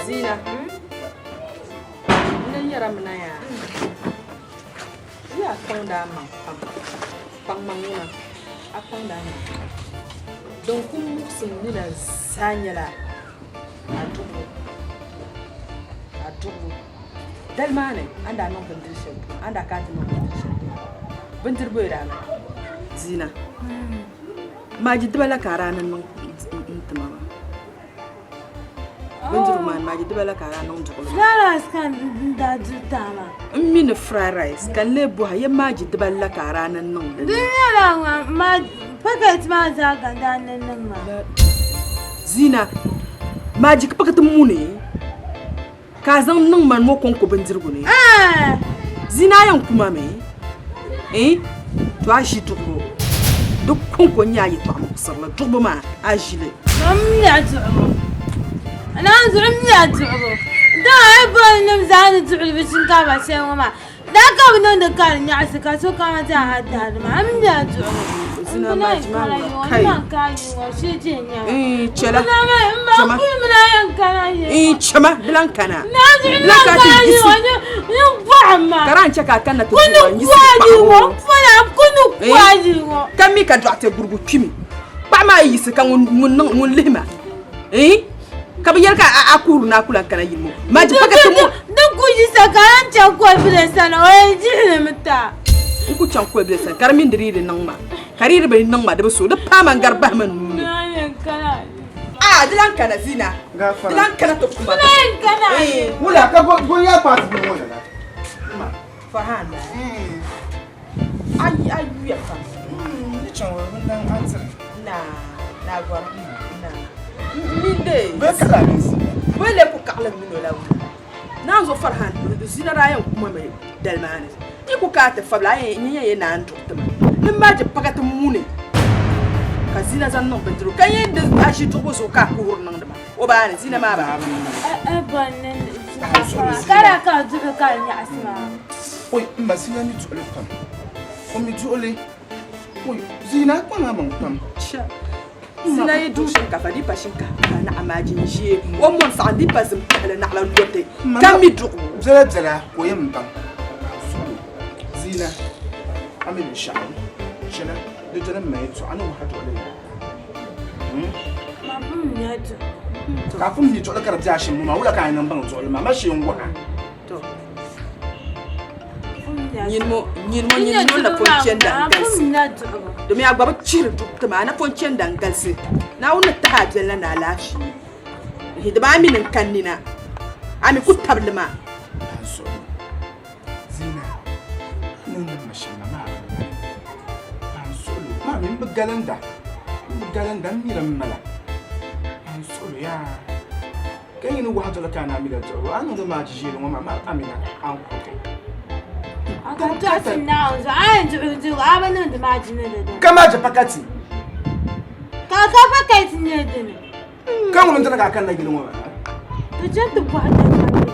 [SPEAKER 6] Zina. Nanyara mnaya. Ya kong da pang manguna. Apang da. don kun muxin nina sanyala atubu dal mane anda non bendirshe anda kati non bendirshe bendir boyra zina maji dibala karana non ntama bendir man maji dibala karana non jukulu
[SPEAKER 2] Lara skan da jutama
[SPEAKER 6] min fried rice kan le bo haye maji dibala karana non
[SPEAKER 2] Diyala ma paket ma za ganda nan ma
[SPEAKER 6] zina maji paket mune ka zan nan man mo kon ko bendir gune zina yan kuma me to ashi tuko duk kun ko nyayi to am sarla tubo ma ajile
[SPEAKER 2] mam ya tubo ana zurum ya tubo da ai ban nam zan tubo bishin ka ba sai ma da ka wannan da kan ya saka so ka ma ta hada ma am ya tubo
[SPEAKER 6] zina ma jima kai
[SPEAKER 2] kai wa shi je nya
[SPEAKER 6] chela
[SPEAKER 2] ma ku mina yan kana
[SPEAKER 6] chama bilan kana
[SPEAKER 2] na zurum ka ni wani yin fahma
[SPEAKER 6] karan chaka kana to
[SPEAKER 2] kunu kwaji wo fara kunu kwaji wo
[SPEAKER 6] kami ka doate burgu kimi ba ma yi se kan mun lima ka bi yarka akuru na kula kana yimo ma ji paka tumu
[SPEAKER 2] dan ku ji sakaran can ko bilesa na wai ji ne mata
[SPEAKER 6] ku can ko bilesa karmin dirire nan ma karire bai nan ma da so da fama garba man nuni dilan kana zina dilan kana to kuma
[SPEAKER 2] dilan kana
[SPEAKER 1] wala ka go ya pati bi wala ma
[SPEAKER 6] fahan ay ya fa
[SPEAKER 1] ni chan wa nan answer
[SPEAKER 6] na gwar na minde
[SPEAKER 1] ba kala ni
[SPEAKER 6] wele ku kala mino lawo na zo farhan zina rayan kuma mai dalmane ni ku ka ta fabla yin ye na antu tuma ni ma je pakata mune ka zina zan non bendro kan yin da ashi to so ka ku hurnan da o ba ne zina ma ba
[SPEAKER 2] banen kara ka duka kan ya asma
[SPEAKER 1] oi mbasina ni tole pam o mi tole oi zina kwa na man pam
[SPEAKER 6] zina ye du shinkafa di pa shinkafa na amajin jiye o mon sa di pa zim kala na la lote kam mi du
[SPEAKER 1] zela ko yem pam zina amin sha'an shana da jana mai to anu ha to le
[SPEAKER 2] ya to
[SPEAKER 1] kafin ni to da karata shi mu ma wula kan nan ban to le ma shi ngwa
[SPEAKER 6] to nyin mo la poncien dangalsi domin agba cire dukka ma na poncien dangalsi na wonna ta hajjala na lafi hidima minin kannina ami ku tablima
[SPEAKER 1] zina nan da mashin ma an solo ma min bugalanda mi ran mala an solo ya kai ni wa to la kana mi da to an da ma ji jelo ma amina an ko kama je pakati
[SPEAKER 2] kaka pakati ne dine
[SPEAKER 1] kan mun tana kan na gilmo ba
[SPEAKER 2] da janta ba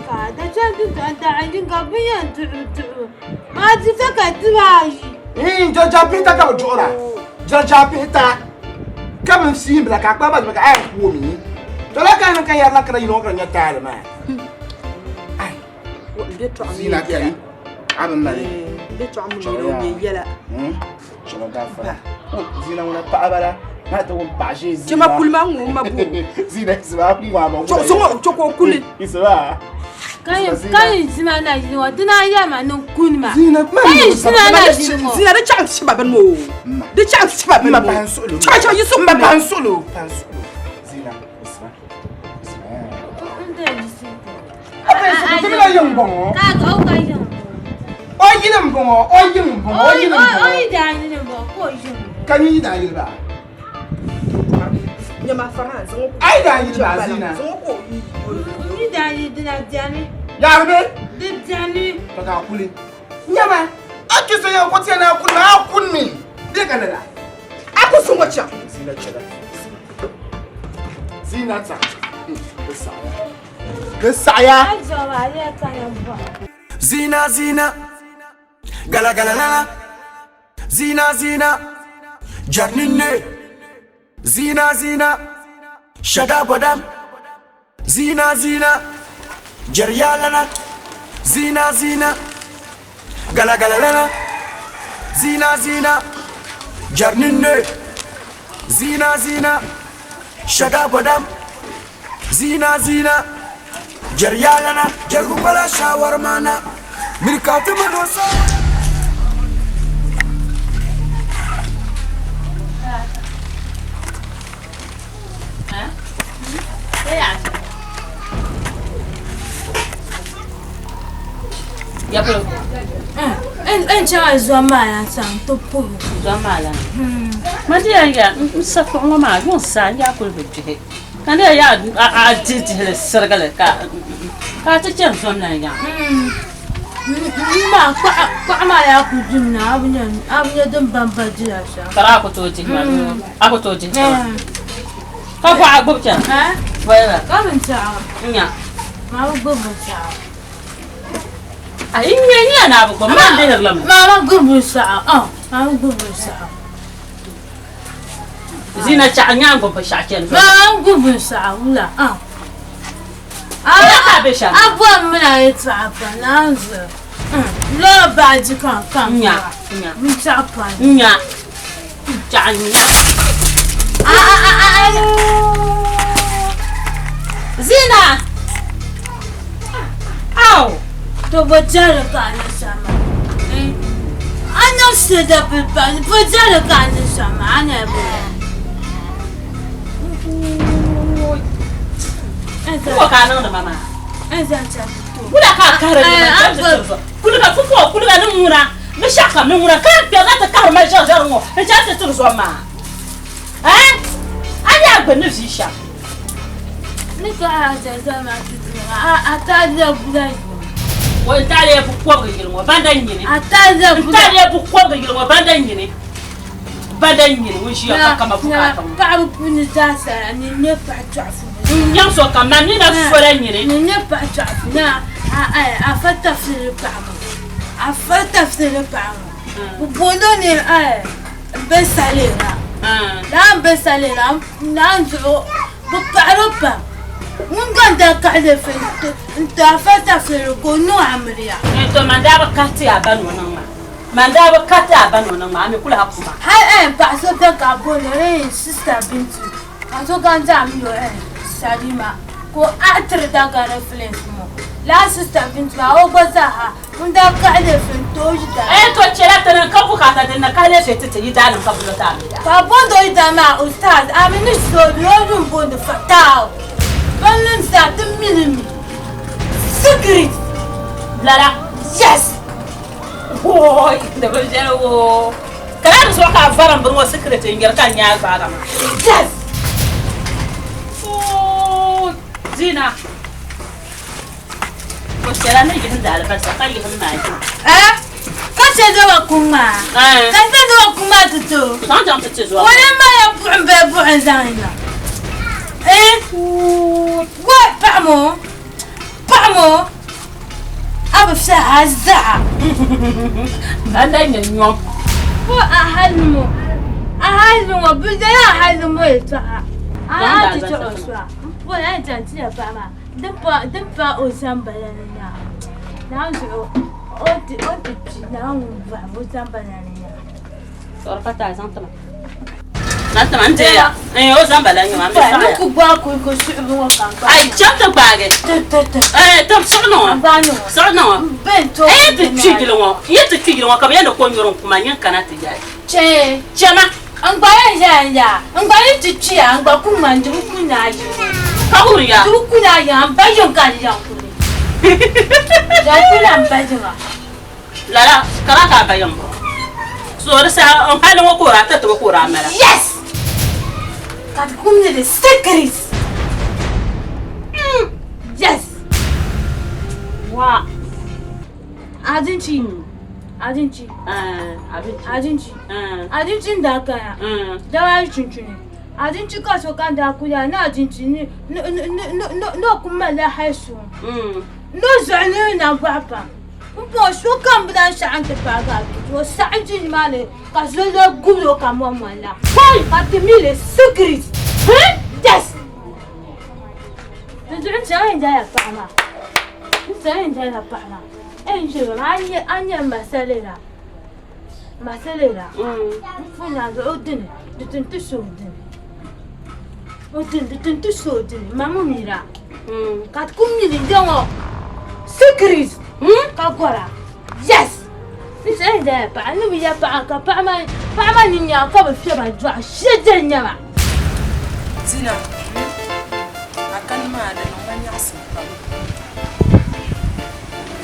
[SPEAKER 2] ka da janta da ajin ga biyan tu ma ji saka tibaji
[SPEAKER 1] jaja pita ka jora jaja pita kam si bla ka ba ba ka ai ko mi to la kan kan ya la kan yino kan ya tare ma ai
[SPEAKER 6] wo de to
[SPEAKER 1] zina kai abin mare
[SPEAKER 6] de to amu ni yela
[SPEAKER 1] shoma gafa zina wala pa abala ma to pa je zina
[SPEAKER 6] chema kulma ngu mabu
[SPEAKER 1] zina isba ngwa ma
[SPEAKER 6] so ko kuli
[SPEAKER 1] isba
[SPEAKER 2] kai zina na jini wa dina ya ma non kunma
[SPEAKER 1] zina
[SPEAKER 2] kai zina na jini mo
[SPEAKER 6] zina da chang si baban mo de chang si baban mo
[SPEAKER 1] pan solo
[SPEAKER 6] cha yusuf
[SPEAKER 1] ma pan solo zina isba
[SPEAKER 2] inde jisi
[SPEAKER 1] apa itu yang bongo
[SPEAKER 2] ka ga o ka yin
[SPEAKER 1] oyin bongo
[SPEAKER 2] oyi da ni bo ko yin
[SPEAKER 1] kan yi da yi ba
[SPEAKER 6] nyama faransa
[SPEAKER 1] ai da yi ba zina
[SPEAKER 2] ni da ni dina jani
[SPEAKER 1] ya be
[SPEAKER 2] de jani
[SPEAKER 1] to ka kuli nyama ake so ya kwati na kuli na kunni de ka dala
[SPEAKER 6] aku sun wacha
[SPEAKER 1] zina chela zina ta Kesaya
[SPEAKER 2] ajo ba ya kana ba
[SPEAKER 9] Zina Gala la Zina Jarninne Zina Shadabadam Zina Jaryalana Zina Gala la Zina Jarninne Zina zina shaga badam zina zina jaryalana jagubala shawarmana mirkatu madosa
[SPEAKER 5] Ya bro.
[SPEAKER 2] En cha zomala san to po.
[SPEAKER 5] Zomala. Madia ya sa ko ngoma yon sa ya ko bitte. Kan ya a titi le sergale ka ta chen zomla ya.
[SPEAKER 2] Ma ma ya ku jinna abunya dan bamba jira sha.
[SPEAKER 5] Kara ko to ji ma. Ako to ji. Ka ko agbo cha.
[SPEAKER 2] Ha?
[SPEAKER 5] Wala.
[SPEAKER 2] Ka men cha.
[SPEAKER 5] Nya.
[SPEAKER 2] Ma bu cha.
[SPEAKER 5] Ai nya na bu ko ma de lam.
[SPEAKER 2] Ma gubu sa. Ma gubu sa.
[SPEAKER 5] Zina cha nya go ba sha chen.
[SPEAKER 2] Ma gubu sa wala.
[SPEAKER 5] Ka be sha.
[SPEAKER 2] Abu amna yitsa pa nanzu. Lo ba ji kan
[SPEAKER 5] nya.
[SPEAKER 2] Mi cha pa.
[SPEAKER 5] Nya. Cha nya. Zina. Au.
[SPEAKER 2] To bajara ka na sama. Ana seda bilba bajara ka na sama ana bu.
[SPEAKER 5] Ko ka nan da mama.
[SPEAKER 2] Eza
[SPEAKER 5] kula ka kare ni kula ka fuko kula ka numura me shaka numura ka pe ga ta kar ma jajar ngo e ja ta tur so ma anya gbe ni fi sha
[SPEAKER 2] ni ka jajar ma tutura ata da bulai
[SPEAKER 5] wo tale bu ko ga yirmo banda nyini
[SPEAKER 2] ata da bulai
[SPEAKER 5] tale bu ko ga yirmo banda nyini wo shi ya kama fuka
[SPEAKER 2] ka bu ni ta sa ni ne pa twafu
[SPEAKER 5] nyam so kama ni na fora nyini
[SPEAKER 2] ni ne pa twafu na afata fili pamo ubondo ni besalera la besalera nanzo بقعربها ممكن تقعد في انت فتح في القنوع عمريا
[SPEAKER 5] انت ما دابك كاتي ابان ونما ما دابك كاتي ابان ونما عم كلها كما
[SPEAKER 2] هاي بعثتك ابون ري سيستر بنتي انتو كان تعملوا سليمه كو اعتر داغا رفلنس مو لا سيستر بنتي ما هو بزاها من دا قاعده في التوجد
[SPEAKER 5] انتو تشلاتنا كفو كاتدنا كالي شتي يدان كفو تعمل
[SPEAKER 2] فبوندو يدا مع استاذ امين السود يوم بوند فتاو بلن ساعه ملمي سكرت
[SPEAKER 5] لا لا
[SPEAKER 2] يس
[SPEAKER 5] اوي ده بجاو كلام سوكا فرن برو سكرت ينجر كان يا فاغا
[SPEAKER 2] يس
[SPEAKER 5] زينة وشيرا نيجي هند على بس قال يهم معي
[SPEAKER 2] كذا وكما كذا وكما تتو
[SPEAKER 5] تانجم تتزوا
[SPEAKER 2] ولا ما يبوعن بيبوعن زاينا قول بعمو أبو ساعة الزعة
[SPEAKER 5] ما دايما اليوم
[SPEAKER 2] هو أهلمو بدأ أهلمو يتسعى أنا تجوسوا ولا أنت يا فاما دبا أوزامبلنا نعم أنت نعم أوزامبلنا
[SPEAKER 5] صرفت عايزان طبعا انت ما انت ايه أوزامبلنا ما
[SPEAKER 2] بس نكو باكو كشعب وفان
[SPEAKER 5] اي جبت باقي ايه طب صعنو
[SPEAKER 2] بنتو
[SPEAKER 5] ايه تتشيجي لو كم يندو كون يرون كما ينكنا تجاي جما
[SPEAKER 2] Angba tchia angba kumanje kunaji.
[SPEAKER 5] Kahuria.
[SPEAKER 2] Kunaji amba yonkali yankuli. Yakula mbajenga.
[SPEAKER 5] Lala karaka bayambo. So rasa on halo ngokora tatu ngokora mala.
[SPEAKER 2] Yes. Kat kumne de secret. Yes.
[SPEAKER 5] Wa.
[SPEAKER 2] Adinchi. Adinchi ndakaya. Dawa chinchini. Adinchi kaso kanda kuya na adinchi ni no kumala haisu. No zani na baba. Mpo sho kambla shante paga. Wo sa'ji male kaso lo gulo kama mala. Kai patimile secret. Yes. Ndio chai ndaya pama. Ndio ndaya pama. انجل اني مساليلا فينا عودني تنتشو ودني tu sotin mamu mira kat kumni dingo secret ka gora yes this ain't that pa no biya pa ka pa ma ninya ka ba fi ba jwa sheje nyama
[SPEAKER 6] Zina akan ma da nan ya sin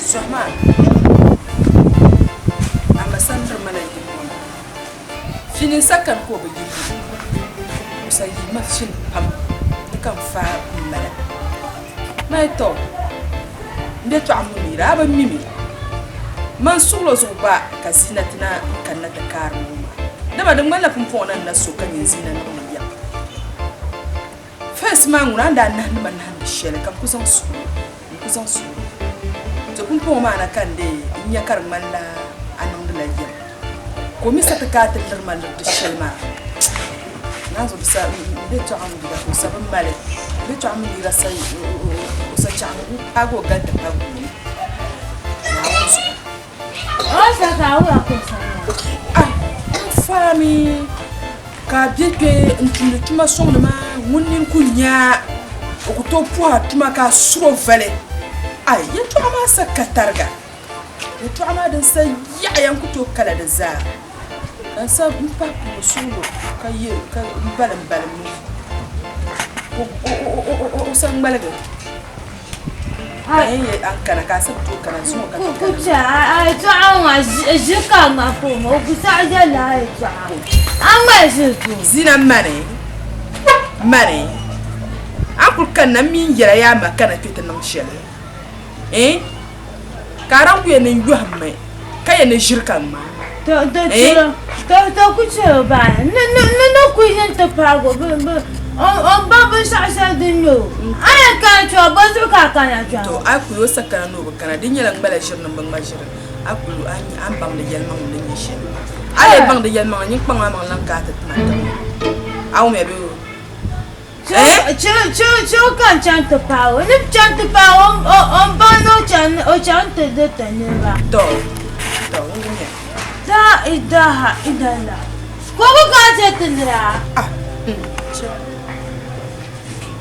[SPEAKER 6] Sohma amasandar mana yi finin sakan ko ba yi sai mafshin pam kan fa mala mai to nde to amira ba mimi man sulo zo ba ka zinatina kan na ta karu da ba dan mallafin fonan na so kan yin zina na ya fes man randa nan ban nan shele kan kusan su to kun po ma na kan de nya kar malla anan da lafiya ko mi sa ta ka ta darman da shelma nazo bisa beto amudi ko sabon male beto amudi ra sai o sa changu pago ganda pago
[SPEAKER 2] o sa ka wa ko sa
[SPEAKER 6] fami ka bieke ntulu tuma somna ma munin kunya o to poa tuma ka suro vale ai ya to ma sa katarga ya to ma dan sai ya yan ku to kala da za sa mpa solo kaye ka balam o san malaga ai an kana sa to kana so ka
[SPEAKER 2] ku cha ai to an jika ma ko mo ku sa ja la ai cha an ma shi to
[SPEAKER 6] zina mane an ku kana min yara ya makana fitin nan shele karan ku ne yu hamme kai ne shirkan ma
[SPEAKER 2] to kuce ba no kuyin ta fago on babu sa dinyo aya ka to bazu ka kana to
[SPEAKER 6] to aku yo sakana no kana dinya lang bala shirna bang bashir aku an bang da yalma mun ne shi ale bang da yalma ni pang ma lang ka ta mata aw me be
[SPEAKER 2] cho kan chan ta pawo ni chan ta pawo on ba no chan o chan ta de tanira
[SPEAKER 6] to ngunya
[SPEAKER 2] da idala koko ka je tindra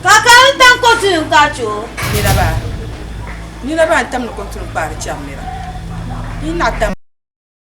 [SPEAKER 2] kaka tan ko tun ka cho
[SPEAKER 6] ni na ba tam no ko tun par chamira ni na tam